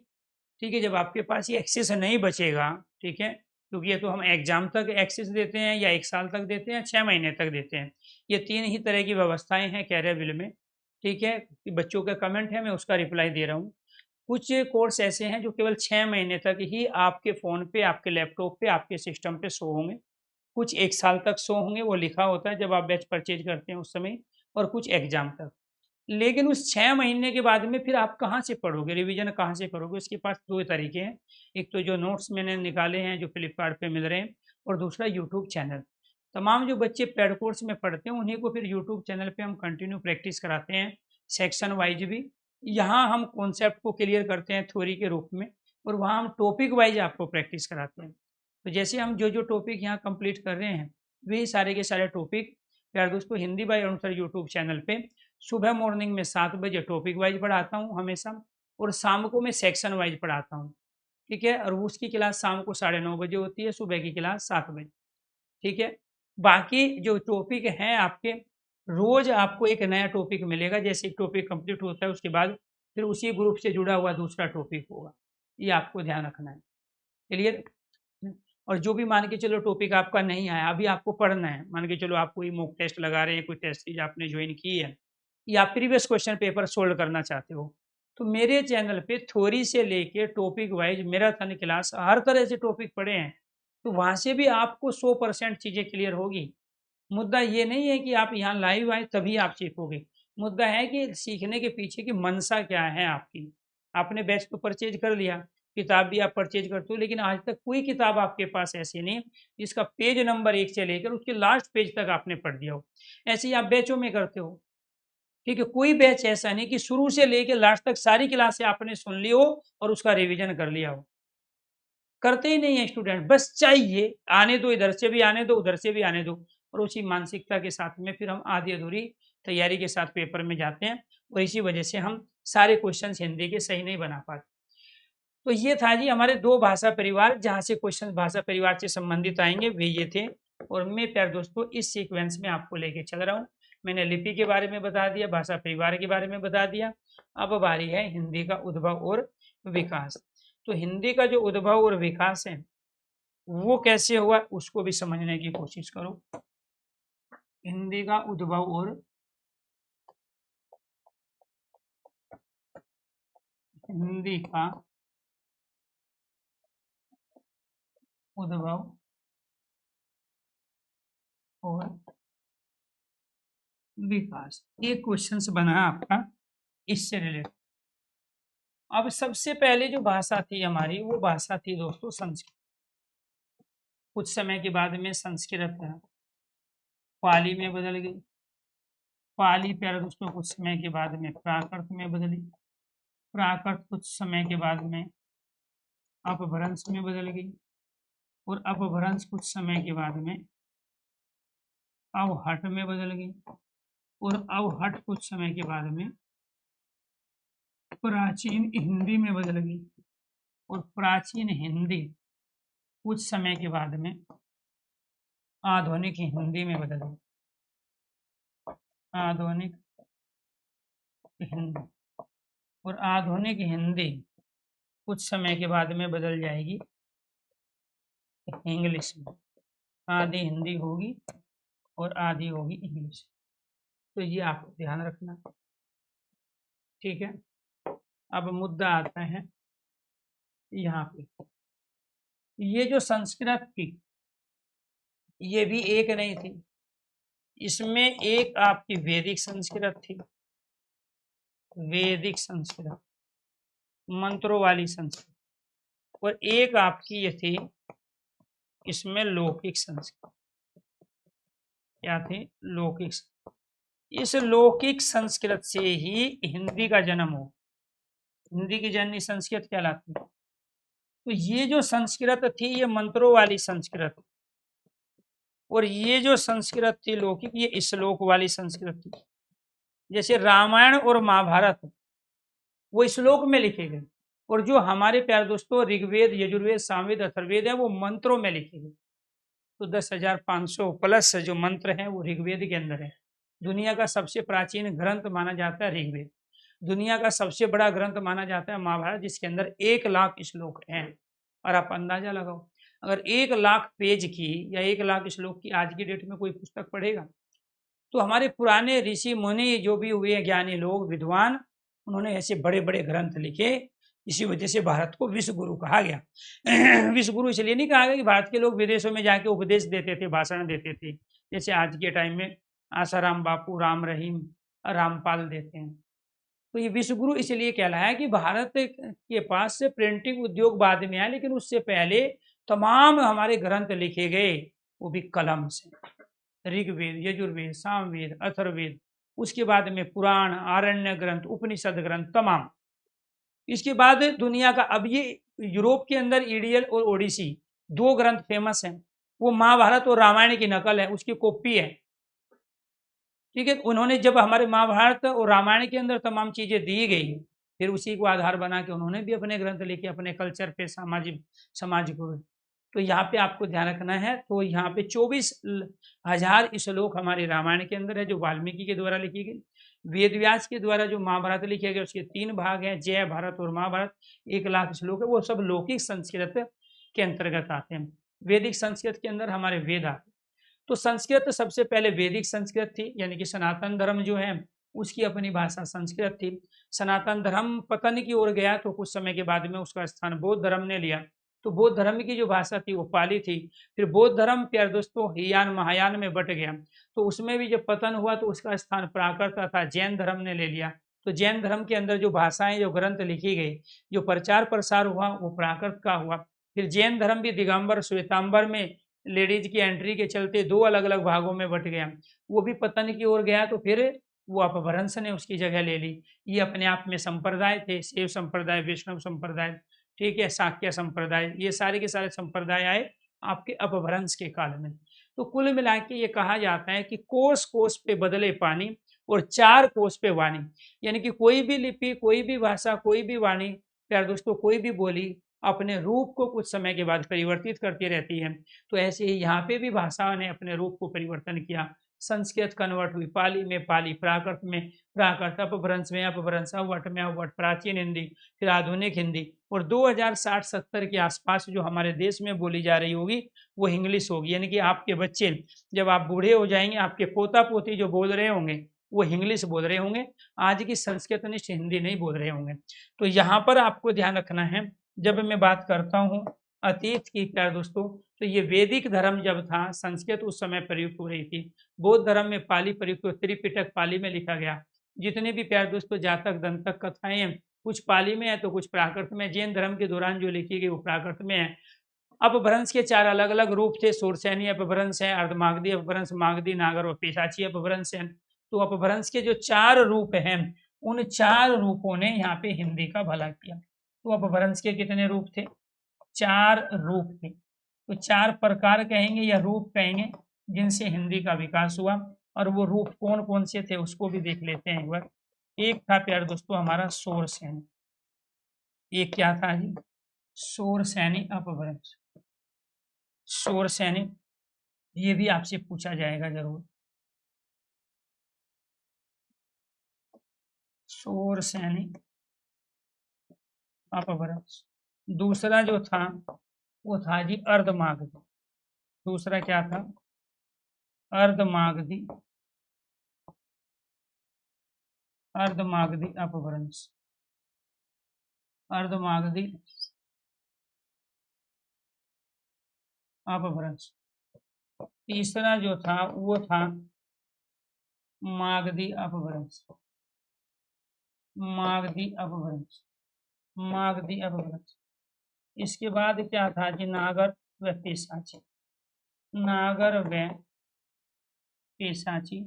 A: ठीक है, जब आपके पास ये एक्सेस नहीं बचेगा, ठीक है, क्योंकि ये तो हम एग्जाम तक एक्सेस देते हैं या 1 साल तक देते हैं, 6 महीने तक देते हैं। ये 3 ही तरह की व्यवस्थाएं हैं कैरियर बिल में, ठीक है। कि बच्चों का कमेंट है, मैं उसका रिप्लाई दे रहा हूँ। कुछ कोर्स ऐसे हैं जो केवल 6 महीने तक ही आपके फ़ोन पे, आपके लैपटॉप पे, आपके सिस्टम पे शो होंगे। कुछ 1 साल तक शो होंगे, वो लिखा होता है जब आप बैच परचेज करते हैं उस समय, और कुछ एग्जाम तक। लेकिन उस 6 महीने के बाद में फिर आप कहाँ से पढ़ोगे, रिवीजन कहाँ से करोगे? उसके पास 2 तरीके हैं। एक तो जो नोट्स मैंने निकाले हैं जो फ्लिपकार्ट पे मिल रहे हैं, और दूसरा यूट्यूब चैनल। तमाम जो बच्चे पेड कोर्स में पढ़ते हैं उन्हीं को फिर यूट्यूब चैनल पे हम कंटिन्यू प्रैक्टिस कराते हैं, सेक्शन वाइज भी। यहाँ हम कॉन्सेप्ट को क्लियर करते हैं थ्योरी के रूप में, और वहाँ हम टॉपिक वाइज आपको प्रैक्टिस कराते हैं। तो जैसे हम जो टॉपिक यहाँ कंप्लीट कर रहे हैं, वही सारे के सारे टॉपिक प्यारे दोस्तों हिंदी बाय अनुसार यूट्यूब चैनल पे सुबह मॉर्निंग में 7 बजे टॉपिक वाइज पढ़ाता हूँ हमेशा, और शाम को मैं सेक्शन वाइज पढ़ाता हूँ, ठीक है। और उसकी क्लास शाम को 9:30 बजे होती है, सुबह की क्लास 7 बजे, ठीक है। बाकी जो टॉपिक हैं आपके, रोज आपको एक नया टॉपिक मिलेगा। जैसे एक टॉपिक कंप्लीट होता है उसके बाद फिर उसी ग्रुप से जुड़ा हुआ दूसरा टॉपिक होगा, ये आपको ध्यान रखना है। क्लियर? और जो भी मान के चलो टॉपिक आपका नहीं आया, अभी आपको पढ़ना है, मान के चलो आप कोई मॉक टेस्ट लगा रहे हैं, कोई टेस्ट सीरीज आपने ज्वाइन की है, या प्रीवियस क्वेश्चन पेपर सोल्व करना चाहते हो, तो मेरे चैनल पे थ्योरी से लेके टॉपिक वाइज मैराथन क्लास हर तरह से टॉपिक पढ़े हैं, तो वहाँ से भी आपको 100% चीज़ें क्लियर होगी। मुद्दा ये नहीं है कि आप यहाँ लाइव आए तभी आप सीखोगे, मुद्दा है कि सीखने के पीछे की मंशा क्या है आपकी। आपने बैच तो परचेज कर लिया, किताब भी आप परचेज करते हो, लेकिन आज तक कोई किताब आपके पास ऐसी नहीं जिसका पेज नंबर 1 से लेकर उसके लास्ट पेज तक आपने पढ़ दिया हो। ऐसे ही आप बैचों में करते हो, ठीक है। कोई बैच ऐसा नहीं कि शुरू से लेकर लास्ट तक सारी क्लासें आपने सुन ली हो और उसका रिवीजन कर लिया हो। करते ही नहीं है स्टूडेंट, बस चाहिए आने दो, इधर से भी आने दो, उधर से भी आने दो, और उसी मानसिकता के साथ में फिर हम आधी अधूरी तैयारी के साथ पेपर में जाते हैं, और इसी वजह से हम सारे क्वेश्चन हिंदी के सही नहीं बना पाते। तो ये था जी हमारे 2 भाषा परिवार, जहाँ से क्वेश्चन भाषा परिवार से संबंधित आएंगे वे ये थे। और मैं प्यारे दोस्तों इस सीक्वेंस में आपको लेके चल रहा हूँ। मैंने लिपि के बारे में बता दिया, भाषा परिवार के बारे में बता दिया। अब बारी है हिंदी का उद्भव और विकास। तो हिंदी का जो उद्भव और विकास है वो कैसे हुआ उसको भी समझने की कोशिश करो। हिंदी का उद्भव और हिंदी का उद्भव और विकास, एक क्वेश्चन बना आपका इससे रिलेटेड। अब सबसे पहले जो भाषा थी हमारी वो भाषा थी दोस्तों संस्कृत। कुछ समय के बाद में संस्कृत पाली में बदल गई। पाली प्यारे दोस्तों कुछ समय के बाद में प्राकृत में बदली। प्राकृत कुछ समय के बाद में अपभ्रंश में बदल गई, और अपभ्रंश कुछ समय के बाद में अवहट में बदल गई, और अवहट कुछ समय के बाद में प्राचीन हिंदी में बदल गई, और प्राचीन हिंदी कुछ समय के बाद में आधुनिक हिंदी में बदल गई। आधुनिक हिंदी, और आधुनिक हिंदी कुछ समय के बाद में बदल जाएगी इंग्लिश में। आधी हिंदी होगी और आधी होगी इंग्लिश। तो ये आपको ध्यान रखना, ठीक है। अब मुद्दा आता है यहाँ पे, ये जो संस्कृत थी ये भी एक नहीं थी, इसमें एक आपकी वैदिक संस्कृत थी, वैदिक संस्कृत मंत्रों वाली संस्कृत, और एक आपकी ये थी इसमें लौकिक संस्कृत। क्या थी? लौकिक। इस लौकिक संस्कृत से ही हिंदी का जन्म हो। हिंदी की जननी संस्कृत कहलाती है। तो ये जो संस्कृत थी ये मंत्रों वाली संस्कृत, और ये जो संस्कृत थी लौकिक, ये श्लोक वाली संस्कृत थी। जैसे रामायण और महाभारत वो श्लोक में लिखे गए, और जो हमारे प्यारे दोस्तों ऋग्वेद, यजुर्वेद, सामवेद, अथर्ववेद है वो मंत्रों में लिखे गए। तो 10,500 प्लस जो मंत्र हैं वो ऋग्वेद के अंदर है। दुनिया का सबसे प्राचीन ग्रंथ माना जाता है ऋग्वेद। दुनिया का सबसे बड़ा ग्रंथ माना जाता है महाभारत, जिसके अंदर 1,00,000 श्लोक हैं। और आप अंदाजा लगाओ, अगर 1,00,000 पेज की या 1,00,000 श्लोक की आज की डेट में कोई पुस्तक पढ़ेगा, तो हमारे पुराने ऋषि मुनि जो भी हुए ज्ञानी लोग, विद्वान, उन्होंने ऐसे बड़े बड़े ग्रंथ लिखे। इसी वजह से भारत को विश्व गुरु कहा गया। विश्व गुरु इसलिए नहीं कहा गया कि भारत के लोग विदेशों में जाके उपदेश देते थे, भाषण देते थे, जैसे आज के टाइम में आसाराम बापू, राम रहीम, रामपाल देते हैं। तो ये विश्व गुरु इसलिए कहलाया कि भारत के पास से प्रिंटिंग उद्योग बाद में आया, लेकिन उससे पहले तमाम हमारे ग्रंथ लिखे गए, वो भी कलम से। ऋग्वेद, यजुर्वेद, सामवेद, अथर्ववेद, उसके बाद में पुराण, आरण्य ग्रंथ, उपनिषद ग्रंथ तमाम। इसके बाद दुनिया का, अब ये यूरोप के अंदर ईडीएल और ओडिसी 2 ग्रंथ फेमस हैं। वो महाभारत और रामायण की नकल है, उसकी कॉपी है। ठीक है, उन्होंने जब हमारे महाभारत और रामायण के अंदर तमाम चीजें दी गई, फिर उसी को आधार बना के उन्होंने भी अपने ग्रंथ लिखे, अपने कल्चर पे, सामाजिक समाज को। तो यहाँ पे आपको ध्यान रखना है, तो यहाँ पे 24,000 श्लोक हमारे रामायण के अंदर है, जो वाल्मीकि के द्वारा लिखी गई। वेद व्यास के द्वारा जो महाभारत लिखे गए, उसके 3 भाग हैं, जय भारत और महाभारत। 1,00,000 श्लोक है, वो सब लौकिक संस्कृत के अंतर्गत आते हैं। वैदिक संस्कृत के अंदर हमारे वेद आते हैं। तो संस्कृत सबसे पहले वैदिक संस्कृत थी, यानी कि सनातन धर्म जो है उसकी अपनी भाषा संस्कृत थी। सनातन धर्म पतन की ओर गया, तो कुछ समय के बाद में उसका स्थान बौद्ध धर्म ने लिया। तो बौद्ध धर्म की जो भाषा थी वो पाली थी। फिर बौद्ध धर्म प्यारे दोस्तों हीयान महायान में बट गया, तो उसमें भी जब पतन हुआ तो उसका स्थान प्राकृत था जैन धर्म ने ले लिया। तो जैन धर्म के अंदर जो भाषाएं, जो ग्रंथ लिखी गई, जो प्रचार प्रसार हुआ, वो प्राकृत का हुआ। फिर जैन धर्म भी दिगंबर श्वेतांबर में लेडीज की एंट्री के चलते 2 अलग अलग भागों में बट गया, वो भी पतन की ओर गया। तो फिर वो अपभ्रंश ने उसकी जगह ले ली। ये अपने आप में संप्रदाय थे, शैव संप्रदाय, वैष्णव संप्रदाय, ठीक है, शाक्य संप्रदाय, ये सारे के सारे संप्रदाय आए आपके अपभ्रंश के काल में। तो कुल मिला के ये कहा जाता है कि कोस कोस पे बदले पानी और 4 कोस पे वाणी। यानी कि कोई भी लिपि, कोई भी भाषा, कोई भी वाणी, प्यारे दोस्तों कोई भी बोली अपने रूप को कुछ समय के बाद परिवर्तित करती रहती है। तो ऐसे ही यहाँ पे भी भाषा ने अपने रूप को परिवर्तन किया। संस्कृत कन्वर्ट हुई पाली में, पाली प्राकृत में, प्राकृत अपभ्रंश में, अपभ्रंश अवट में, अवट प्राचीन हिंदी, फिर आधुनिक हिंदी। और 2060-70 के आसपास जो हमारे देश में बोली जा रही होगी वो इंग्लिश होगी। यानी कि आपके बच्चे जब आप बूढ़े हो जाएंगे, आपके पोता पोती जो बोल रहे होंगे वो इंग्लिश बोल रहे होंगे, आज की संस्कृतनिष्ठ हिंदी नहीं बोल रहे होंगे। तो यहाँ पर आपको ध्यान रखना है, जब मैं बात करता हूँ अतीत की प्यारे दोस्तों, तो ये वैदिक धर्म जब था, संस्कृत उस समय प्रयुक्त हो रही थी। बौद्ध धर्म में पाली प्रयुक्त, त्रिपिटक पाली में लिखा गया। जितने भी प्यारे दोस्तों जातक दंतक कथाएं हैं, कुछ पाली में है तो कुछ प्राकृत में। जैन धर्म के दौरान जो लिखी गई वो प्राकृत में है। अपभ्रंश के 4 अलग अलग रूप थे। सुरसैनी अपभ्रंश है, अर्धमागधी अपभ्रंश, मागधी, नागर और पेशाची अपभ्रंश है। तो अपभ्रंश के जो 4 रूप हैं, उन 4 रूपों ने यहाँ पे हिंदी का भला किया। तो अपभ्रंश के कितने रूप थे? 4 रूप थे। तो 4 प्रकार कहेंगे या रूप कहेंगे जिनसे हिंदी का विकास हुआ। और वो रूप कौन कौन से थे उसको भी देख लेते हैं एक बार। एक था प्यारे दोस्तों हमारा शोरसैनी। एक क्या था जी? शोरसैनी अपभ्रंश। शोरसैनी, ये भी आपसे पूछा जाएगा जरूर। शोरसैनी अपभ्रंश। दूसरा जो था वो था जी अर्धमागधी। दूसरा क्या था? अर्धमागधी, अर्धमागधी अपभ्रंश। अर्धमागधी अपभ्रंश। तीसरा जो था वो था मागधी अपभ्रंश। मागधी अपभ्रंश, मागधी अपभ्रंश। इसके बाद क्या था जी? नागर व पेशाची। नागर व पेशाची,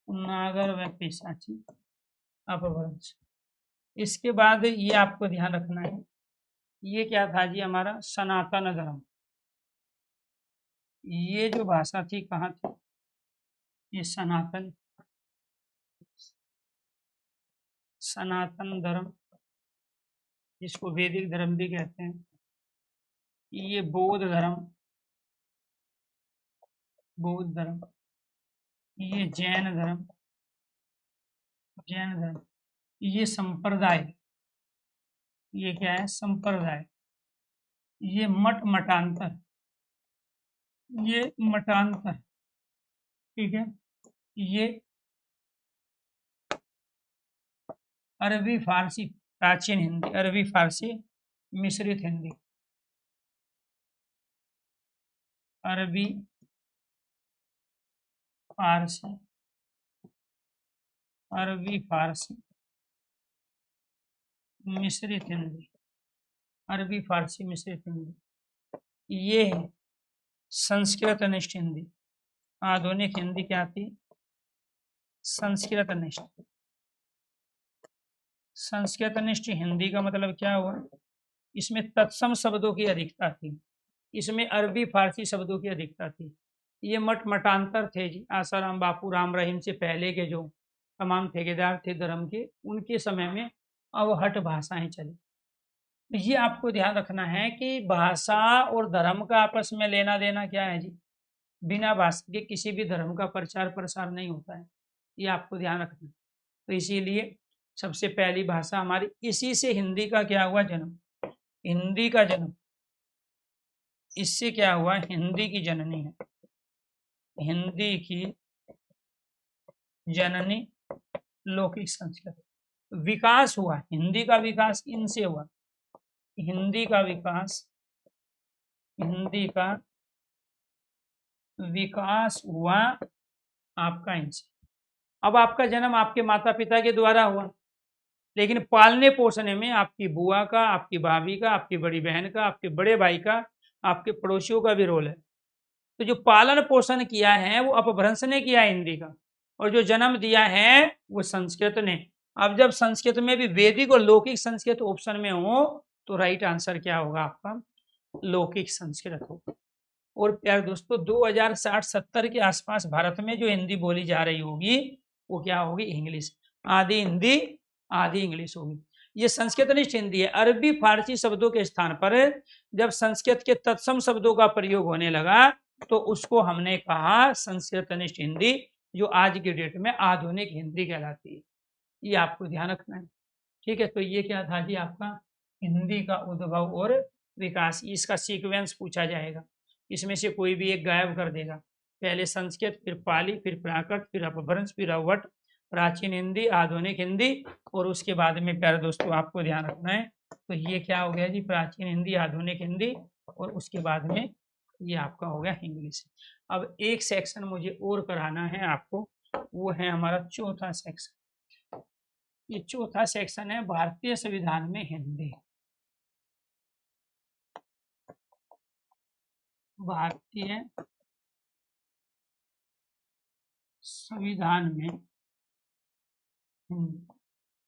A: नागर व पेशाची अपभ्रंश। इसके बाद ये आपको ध्यान रखना है, ये क्या था जी? हमारा सनातन धर्म। ये जो भाषा थी कहाँ थी, ये सनातन धर्म, जिसको वैदिक धर्म भी कहते हैं, ये बौद्ध धर्म, ये जैन धर्म, ये संप्रदाय, ये क्या है, संप्रदाय, ये मठांतर, ये मठांतर, ठीक है। ये अरबी फारसी प्राचीन हिंदी, अरबी फारसी मिश्रित हिंदी, अरबी फारसी, अरबी फारसी मिश्रित हिंदी, अरबी फारसी मिश्रित हिंदी। ये है संस्कृत निष्ठ हिंदी। आधुनिक हिंदी क्या थी, संस्कृत निष्ठ। संस्कृत निष्ठ हिंदी का मतलब क्या हुआ, इसमें तत्सम शब्दों की अधिकता थी, इसमें अरबी फारसी शब्दों की अधिकता थी। ये मठांतर थे जी, आसाराम बापू राम रहीम से पहले के जो तमाम ठेकेदार थे धर्म के, उनके समय में अवहट भाषाएं चली। तो ये आपको ध्यान रखना है कि भाषा और धर्म का आपस में लेना देना क्या है जी, बिना भाषा के किसी भी धर्म का प्रचार प्रसार नहीं होता है, ये आपको ध्यान रखना है। तो इसीलिए सबसे पहली भाषा हमारी, इसी से हिंदी का क्या हुआ जन्म, हिंदी का जन्म इससे क्या हुआ, हिंदी की जननी है, हिंदी की जननी लौकिक संस्कृत। विकास हुआ, हिंदी का विकास इनसे हुआ, हिंदी का विकास, हिंदी का विकास हुआ आपका इनसे। अब आपका जन्म आपके माता पिता के द्वारा हुआ, लेकिन पालने पोषणे में आपकी बुआ का, आपकी भाभी का, आपकी बड़ी बहन का, आपके बड़े भाई का, आपके पड़ोसियों का भी रोल है। तो जो पालन पोषण किया है वो अपभ्रंश ने किया है हिंदी का, और जो जन्म दिया है वो संस्कृत ने। अब जब संस्कृत में भी वैदिक और लौकिक संस्कृत ऑप्शन में हो तो राइट आंसर क्या होगा आपका, लौकिक संस्कृत होगा। और प्यारे दोस्तों 2060-70 के आसपास भारत में जो हिंदी बोली जा रही होगी वो क्या होगी, इंग्लिश, आधी हिंदी आधी इंग्लिश होगी। ये संस्कृतनिष्ठ हिंदी है। अरबी फारसी शब्दों के स्थान पर जब संस्कृत के तत्सम शब्दों का प्रयोग होने लगा तो उसको हमने कहा संस्कृतनिष्ठ हिंदी, जो आज की डेट में आधुनिक हिंदी कहलाती है। ये आपको ध्यान रखना है, ठीक है। तो ये क्या था जी आपका हिंदी का उद्भव और विकास, इसका सीक्वेंस पूछा जाएगा, इसमें से कोई भी एक गायब कर देगा, पहले संस्कृत, फिर पाली, फिर प्राकृत, फिर अपभ्रंश, फिर अवट, प्राचीन हिंदी, आधुनिक हिंदी, और उसके बाद में प्यारे दोस्तों आपको ध्यान रखना है, तो ये क्या हो गया जी, प्राचीन हिंदी, आधुनिक हिंदी, और उसके बाद में ये आपका हो गया इंग्लिश। अब एक सेक्शन मुझे और कराना है आपको, वो है हमारा चौथा सेक्शन। ये चौथा सेक्शन है भारतीय संविधान में हिंदी। भारतीय संविधान में हिंदी।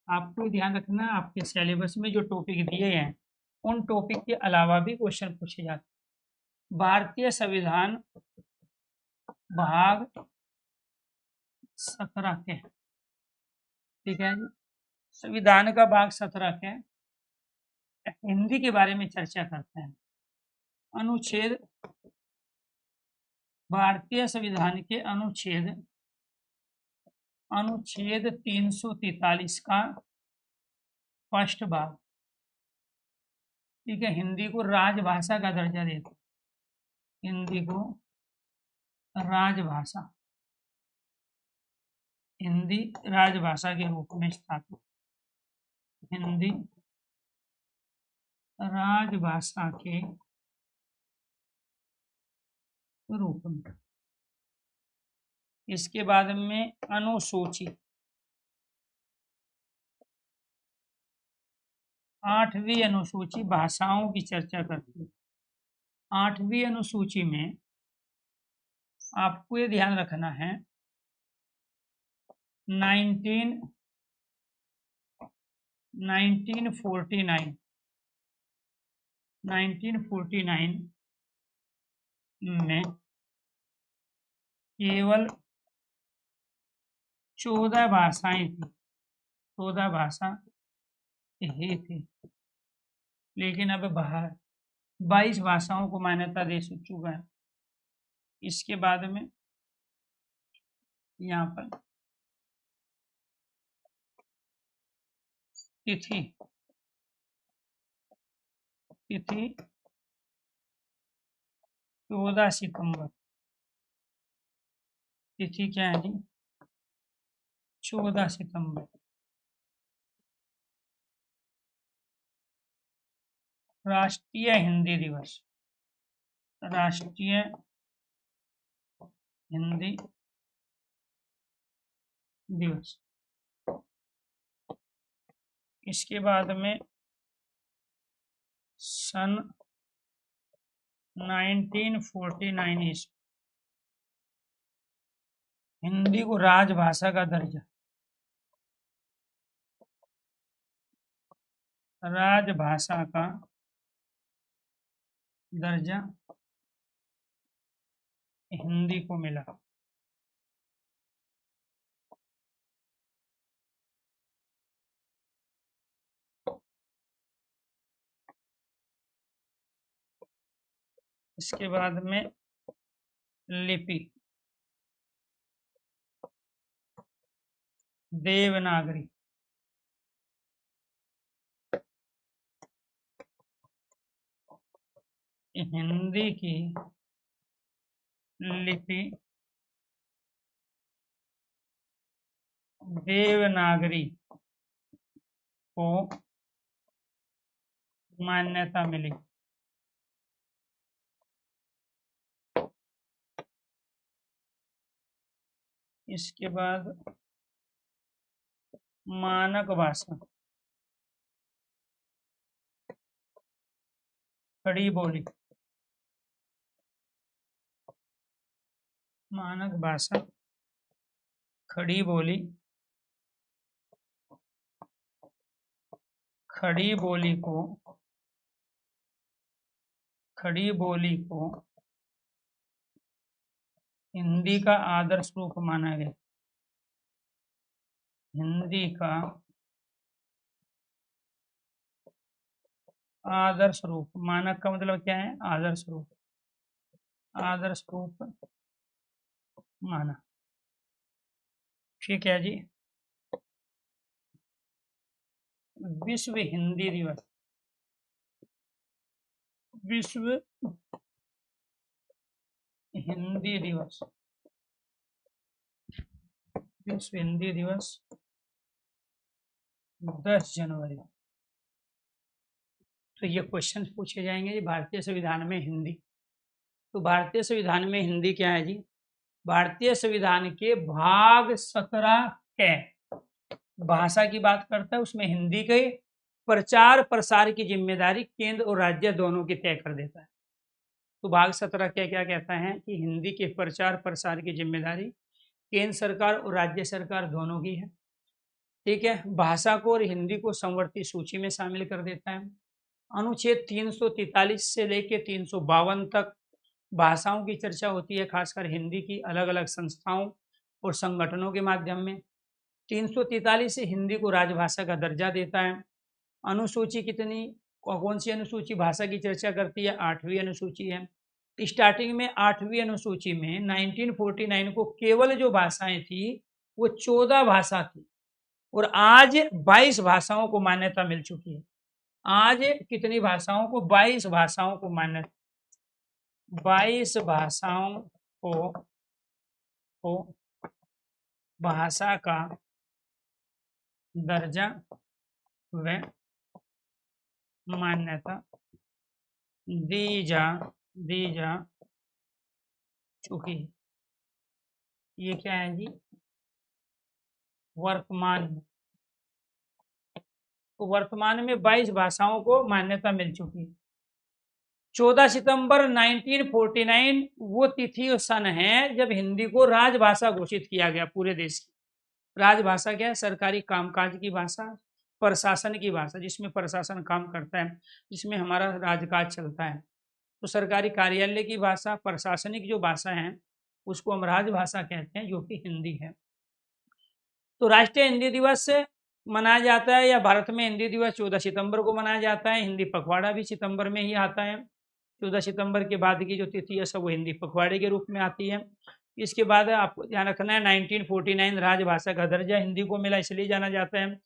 A: आपको ध्यान रखना, आपके सिलेबस में जो टॉपिक दिए हैं उन टॉपिक के अलावा भी क्वेश्चन पूछे जाते हैं। भारतीय संविधान भाग 17 के, ठीक है जी, संविधान का भाग 17 के हिंदी के बारे में चर्चा करते हैं। अनुच्छेद, भारतीय संविधान के अनुच्छेद 343 का फर्स्ट भाग, ठीक है, हिंदी को राजभाषा का दर्जा देता है, हिंदी को राजभाषा, हिंदी राजभाषा के रूप में स्थापित, हिंदी राजभाषा के रूप में। इसके बाद में अनुसूची, 8वीं अनुसूची भाषाओं की चर्चा करती है। 8वीं अनुसूची में आपको ये ध्यान रखना है 1949 में केवल 14 भाषाएं थी, 14 भाषा ही थी, लेकिन अब 22 भाषाओं को मान्यता दे चुका है। इसके बाद में यहाँ पर तिथि 14 सितंबर, तिथि क्या है जी? 14 सितंबर। राष्ट्रीय हिंदी दिवस, राष्ट्रीय हिंदी दिवस। इसके बाद में सन 1949 ईस्वी हिंदी को राजभाषा का दर्जा, राजभाषा का दर्जा हिंदी को मिला। इसके बाद में लिपि, देवनागरी, हिंदी की लिपि देवनागरी को मान्यता मिली। इसके बाद मानक भाषा, खड़ी बोली, मानक भाषा खड़ी बोली, खड़ी बोली को हिंदी का आदर्श रूप माना गया। हिंदी का आदर्श रूप, मानक का मतलब क्या है? आदर्श रूप, आदर्श रूप माना। ठीक है जी। विश्व हिंदी दिवस, विश्व हिंदी दिवस, विश्व हिंदी दिवस 10 जनवरी। तो ये क्वेश्चन पूछे जाएंगे जी, भारतीय संविधान में हिंदी। तो भारतीय संविधान में हिंदी क्या है जी? भारतीय संविधान के भाग 17 के भाषा की बात करता है, उसमें हिंदी के प्रचार प्रसार की जिम्मेदारी केंद्र और राज्य दोनों की तय कर देता है। तो भाग 17 क्या कहता है कि हिंदी के प्रचार प्रसार की जिम्मेदारी केंद्र सरकार और राज्य सरकार दोनों की है। ठीक है। भाषा को और हिंदी को संवर्ती सूची में शामिल कर देता है। अनुच्छेद 343 से लेकर 352 तक भाषाओं की चर्चा होती है, खासकर हिंदी की अलग अलग संस्थाओं और संगठनों के माध्यम में। 343 से हिंदी को राजभाषा का दर्जा देता है। अनुसूची कितनी, कौन सी अनुसूची भाषा की चर्चा करती है? 8वीं अनुसूची है। स्टार्टिंग में 8वीं अनुसूची में 1949 को केवल जो भाषाएं थी वो 14 भाषा थी, और आज 22 भाषाओं को मान्यता मिल चुकी है। आज कितनी भाषाओं को? 22 भाषाओं को मान्यता, 22 भाषाओं को भाषा का दर्जा व मान्यता दी जा चुकी है। ये क्या है जी? वर्तमान में। तो वर्तमान में 22 भाषाओं को मान्यता मिल चुकी है। 14 सितंबर 1949 वो तिथि और सन है जब हिंदी को राजभाषा घोषित किया गया पूरे देश की। राजभाषा क्या है? सरकारी कामकाज की भाषा, प्रशासन की भाषा, जिसमें प्रशासन काम करता है, जिसमें हमारा राजकाज चलता है। तो सरकारी कार्यालय की भाषा, प्रशासनिक जो भाषा है उसको हम राजभाषा कहते हैं, जो कि हिंदी है। तो राष्ट्रीय हिंदी दिवस मनाया जाता है, या भारत में हिंदी दिवस 14 सितंबर को मनाया जाता है। हिंदी पखवाड़ा भी सितंबर में ही आता है। 14 सितंबर के बाद की जो तिथि है सब वो हिंदी पखवाड़े के रूप में आती है। इसके बाद आपको ध्यान रखना है 1949 राजभाषा का दर्जा हिंदी को मिला, इसलिए जाना जाता है।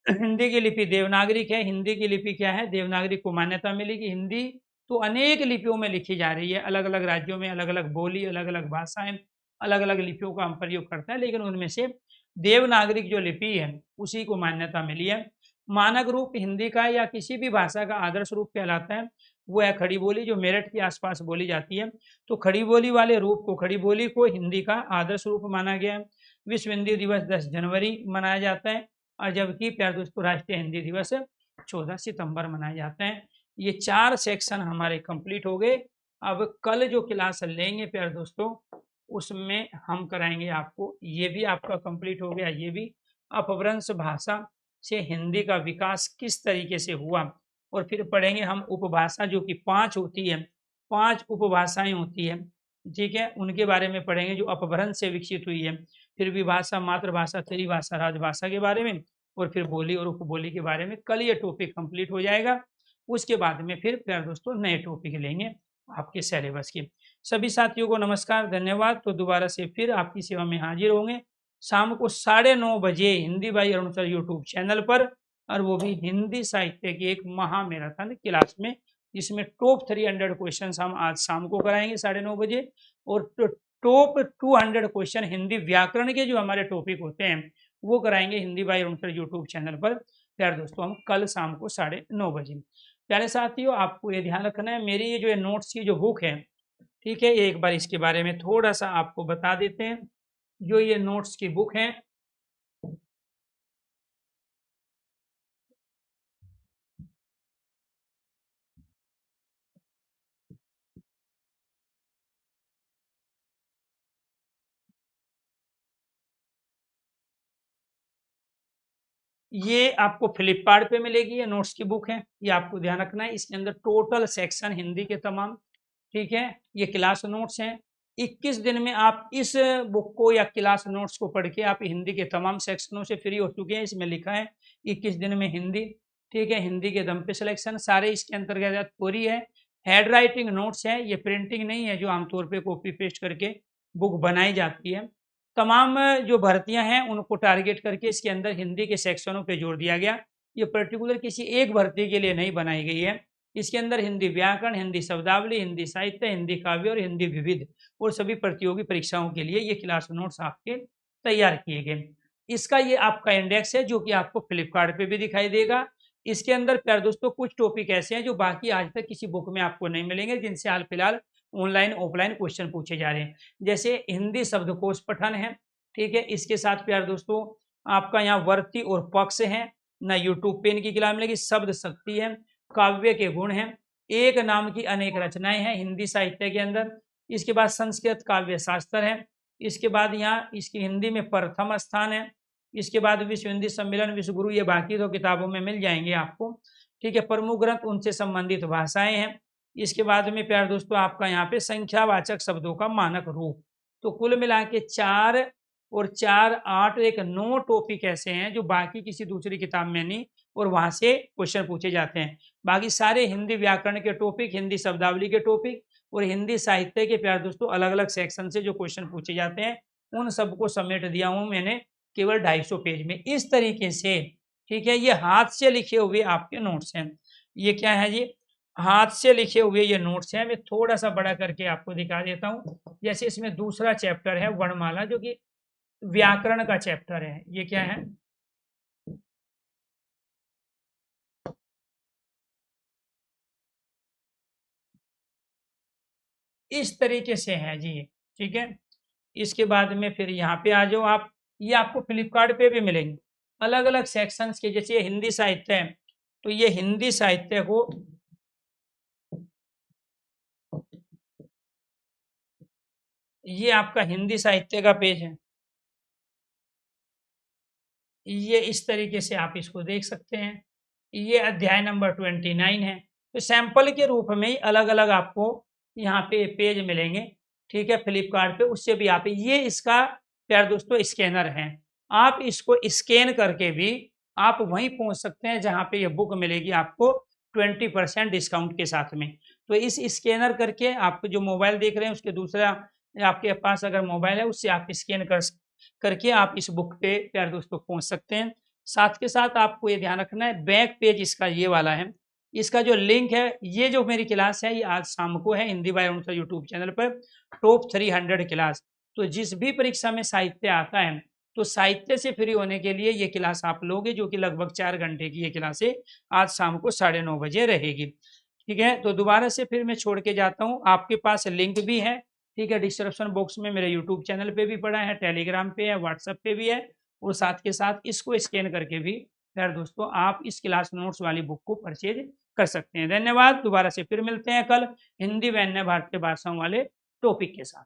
A: हिंदी की लिपि देवनागरिक है। हिंदी की लिपि क्या है? देवनागरिक को मान्यता मिली कि हिंदी तो अनेक लिपियों में लिखी जा रही है, अलग अलग राज्यों में अलग अलग बोली, अलग अलग भाषाएं, अलग अलग लिपियों का हम प्रयोग करते हैं, लेकिन उनमें से देवनागरिक जो लिपि है उसी को मान्यता मिली है। मानक रूप हिंदी का या किसी भी भाषा का आदर्श रूप कहलाता है, वो है खड़ी बोली, जो मेरठ के आसपास बोली जाती है। तो खड़ी बोली वाले रूप को, खड़ी बोली को हिंदी का आदर्श रूप माना गया है। विश्व हिंदी दिवस 10 जनवरी मनाया जाता है, और जबकि प्यारे दोस्तों राष्ट्रीय हिंदी दिवस 14 सितंबर मनाए जाते हैं। ये 4 सेक्शन हमारे कंप्लीट हो गए। अब कल जो क्लास लेंगे प्यारे दोस्तों, उसमें हम कराएंगे आपको, ये भी आपका कंप्लीट हो गया, ये भी अपभ्रंश भाषा से हिंदी का विकास किस तरीके से हुआ। और फिर पढ़ेंगे हम उपभाषा, जो कि 5 होती है, 5 उपभाषाएं होती है, ठीक है, उनके बारे में पढ़ेंगे जो अपभ्रंश से विकसित हुई है। फिर विभाषा, मातृभाषा, त्रिभाषा, राजभाषा के बारे में, और फिर बोली और उपबोली के बारे में। कल ये टॉपिक कंप्लीट हो जाएगा। उसके बाद में फिर प्यारे दोस्तों नए टॉपिक लेंगे आपके सिलेबस के। सभी साथियों को नमस्कार, धन्यवाद। तो दोबारा से फिर आपकी सेवा में हाजिर होंगे शाम को 9:30 बजे Hindi by Arun sir YouTube channel पर, और वो भी हिंदी साहित्य की एक महामैराथन क्लास में, जिसमें टॉप 300 क्वेश्चन हम आज शाम को कराएंगे 9:30 बजे, और टॉप 200 क्वेश्चन हिंदी व्याकरण के जो हमारे टॉपिक होते हैं वो कराएंगे Hindi by Arun sir YouTube channel पर। प्यारे दोस्तों हम कल शाम को 9:30 बजे। प्यारे साथियों आपको ये ध्यान रखना है, मेरी ये जो नोट्स की जो बुक है, ठीक है, एक बार इसके बारे में थोड़ा सा आपको बता देते हैं। जो ये नोट्स की बुक है, ये आपको फ्लिपकार्ट पे मिलेगी। ये नोट्स की बुक है, ये आपको ध्यान रखना है। इसके अंदर टोटल सेक्शन हिंदी के तमाम, ठीक है, ये क्लास नोट्स हैं। 21 दिन में आप इस बुक को या क्लास नोट्स को पढ़ के आप हिंदी के तमाम सेक्शनों से फ्री हो चुके हैं। इसमें लिखा है 21 दिन में हिंदी, ठीक है, हिंदी के दम पे सिलेक्शन सारे इसके अंतर्गत पूरी है। हैंड राइटिंग नोट्स है, ये प्रिंटिंग नहीं है जो आमतौर पे कॉपी पेस्ट करके बुक बनाई जाती है। तमाम जो भर्तियां हैं उनको टारगेट करके इसके अंदर हिंदी के सेक्शनों पे जोड़ दिया गया। ये पर्टिकुलर किसी एक भर्ती के लिए नहीं बनाई गई है। इसके अंदर हिंदी व्याकरण, हिंदी शब्दावली, हिंदी साहित्य, हिंदी काव्य और हिंदी विविध और सभी प्रतियोगी परीक्षाओं के लिए ये क्लास नोट्स आपके तैयार किए गए। इसका ये आपका इंडेक्स है जो कि आपको फ्लिपकार्ट पे भी दिखाई देगा। इसके अंदर प्यारे दोस्तों कुछ टॉपिक ऐसे हैं जो बाकी आज तक किसी बुक में आपको नहीं मिलेंगे, जिनसे हाल फिलहाल ऑनलाइन ऑफलाइन क्वेश्चन पूछे जा रहे हैं। जैसे हिंदी शब्दकोश पठन है, ठीक है, इसके साथ प्यारे दोस्तों आपका यहाँ वर्ती और पक्ष है ना, यूट्यूब पे इनकी क्लास मिलेगी। शब्द शक्ति है, काव्य के गुण हैं, एक नाम की अनेक रचनाएं हैं हिंदी साहित्य के अंदर। इसके बाद संस्कृत काव्य शास्त्र है। इसके बाद यहाँ इसकी हिंदी में प्रथम स्थान है। इसके बाद विश्व हिंदी सम्मेलन, विश्व गुरु, ये बाकी तो किताबों में मिल जाएंगे आपको, ठीक है। प्रमुख ग्रंथ, उनसे संबंधित भाषाएं हैं। इसके बाद में प्यारे दोस्तों आपका यहाँ पे संख्यावाचक शब्दों का मानक रूप। तो कुल मिला के 4 और 4 8 एक 9 टॉपिक ऐसे हैं जो बाकी किसी दूसरी किताब में नहीं, और वहां से क्वेश्चन पूछे जाते हैं। बाकी सारे हिंदी व्याकरण के टॉपिक, हिंदी शब्दावली के टॉपिक और हिंदी साहित्य के प्यारे दोस्तों अलग अलग सेक्शन से जो क्वेश्चन पूछे जाते हैं उन सबको समेट दिया हूं मैंने केवल 250 पेज में, इस तरीके से, ठीक है। ये हाथ से लिखे हुए आपके नोट्स हैं। ये क्या है जी? हाथ से लिखे हुए ये नोट्स हैं। मैं थोड़ा सा बड़ा करके आपको दिखा देता हूँ। जैसे इसमें दूसरा चैप्टर है वर्णमाला, जो कि व्याकरण का चैप्टर है। ये क्या है? इस तरीके से है जी, ठीक है। इसके बाद में फिर यहाँ पे आ जाओ आप, ये आपको फ्लिपकार्ट पे भी मिलेंगे अलग अलग सेक्शंस के। जैसे हिंदी साहित्य है, तो ये हिंदी साहित्य को, ये आपका हिंदी साहित्य का पेज है। ये इस तरीके से आप इसको देख सकते हैं। ये अध्याय नंबर 29 है। तो सैंपल के रूप में ही अलग अलग आपको यहाँ पे पेज मिलेंगे। ठीक है, फ्लिपकार्ट पे, उससे भी आप ये इसका प्यारे दोस्तों स्कैनर है। आप इसको स्कैन करके भी आप वहीं पहुंच सकते हैं जहां पे ये बुक मिलेगी आपको 20% डिस्काउंट के साथ में। तो इस स्कैनर करके आप जो मोबाइल देख रहे हैं उसके दूसरा आपके पास अगर मोबाइल है उससे आप स्कैन करके आप इस बुक पे प्यारे दोस्तों पहुंच सकते हैं। साथ के साथ आपको ये ध्यान रखना है, बैक पेज इसका ये वाला है, इसका जो लिंक है, ये जो मेरी क्लास है ये आज शाम को है Hindi by Arun sir YouTube channel पर, टॉप 300 क्लास। तो जिस भी परीक्षा में साहित्य आता है तो साहित्य से फ्री होने के लिए ये क्लास आप लोगे, जो कि लगभग 4 घंटे की ये क्लास है, आज शाम को 9:30 बजे रहेगी। ठीक है, तो दोबारा से फिर मैं छोड़ के जाता हूँ, आपके पास लिंक भी है, ठीक है, डिस्क्रिप्शन बॉक्स में मेरे यूट्यूब चैनल पे भी पड़ा है, टेलीग्राम पे है, व्हाट्सएप पे भी है, और साथ के साथ इसको स्कैन करके भी यार दोस्तों आप इस क्लास नोट्स वाली बुक को परचेज कर सकते हैं। धन्यवाद, दोबारा से फिर मिलते हैं कल हिंदी व अन्य भारतीय भाषाओं वाले टॉपिक के साथ।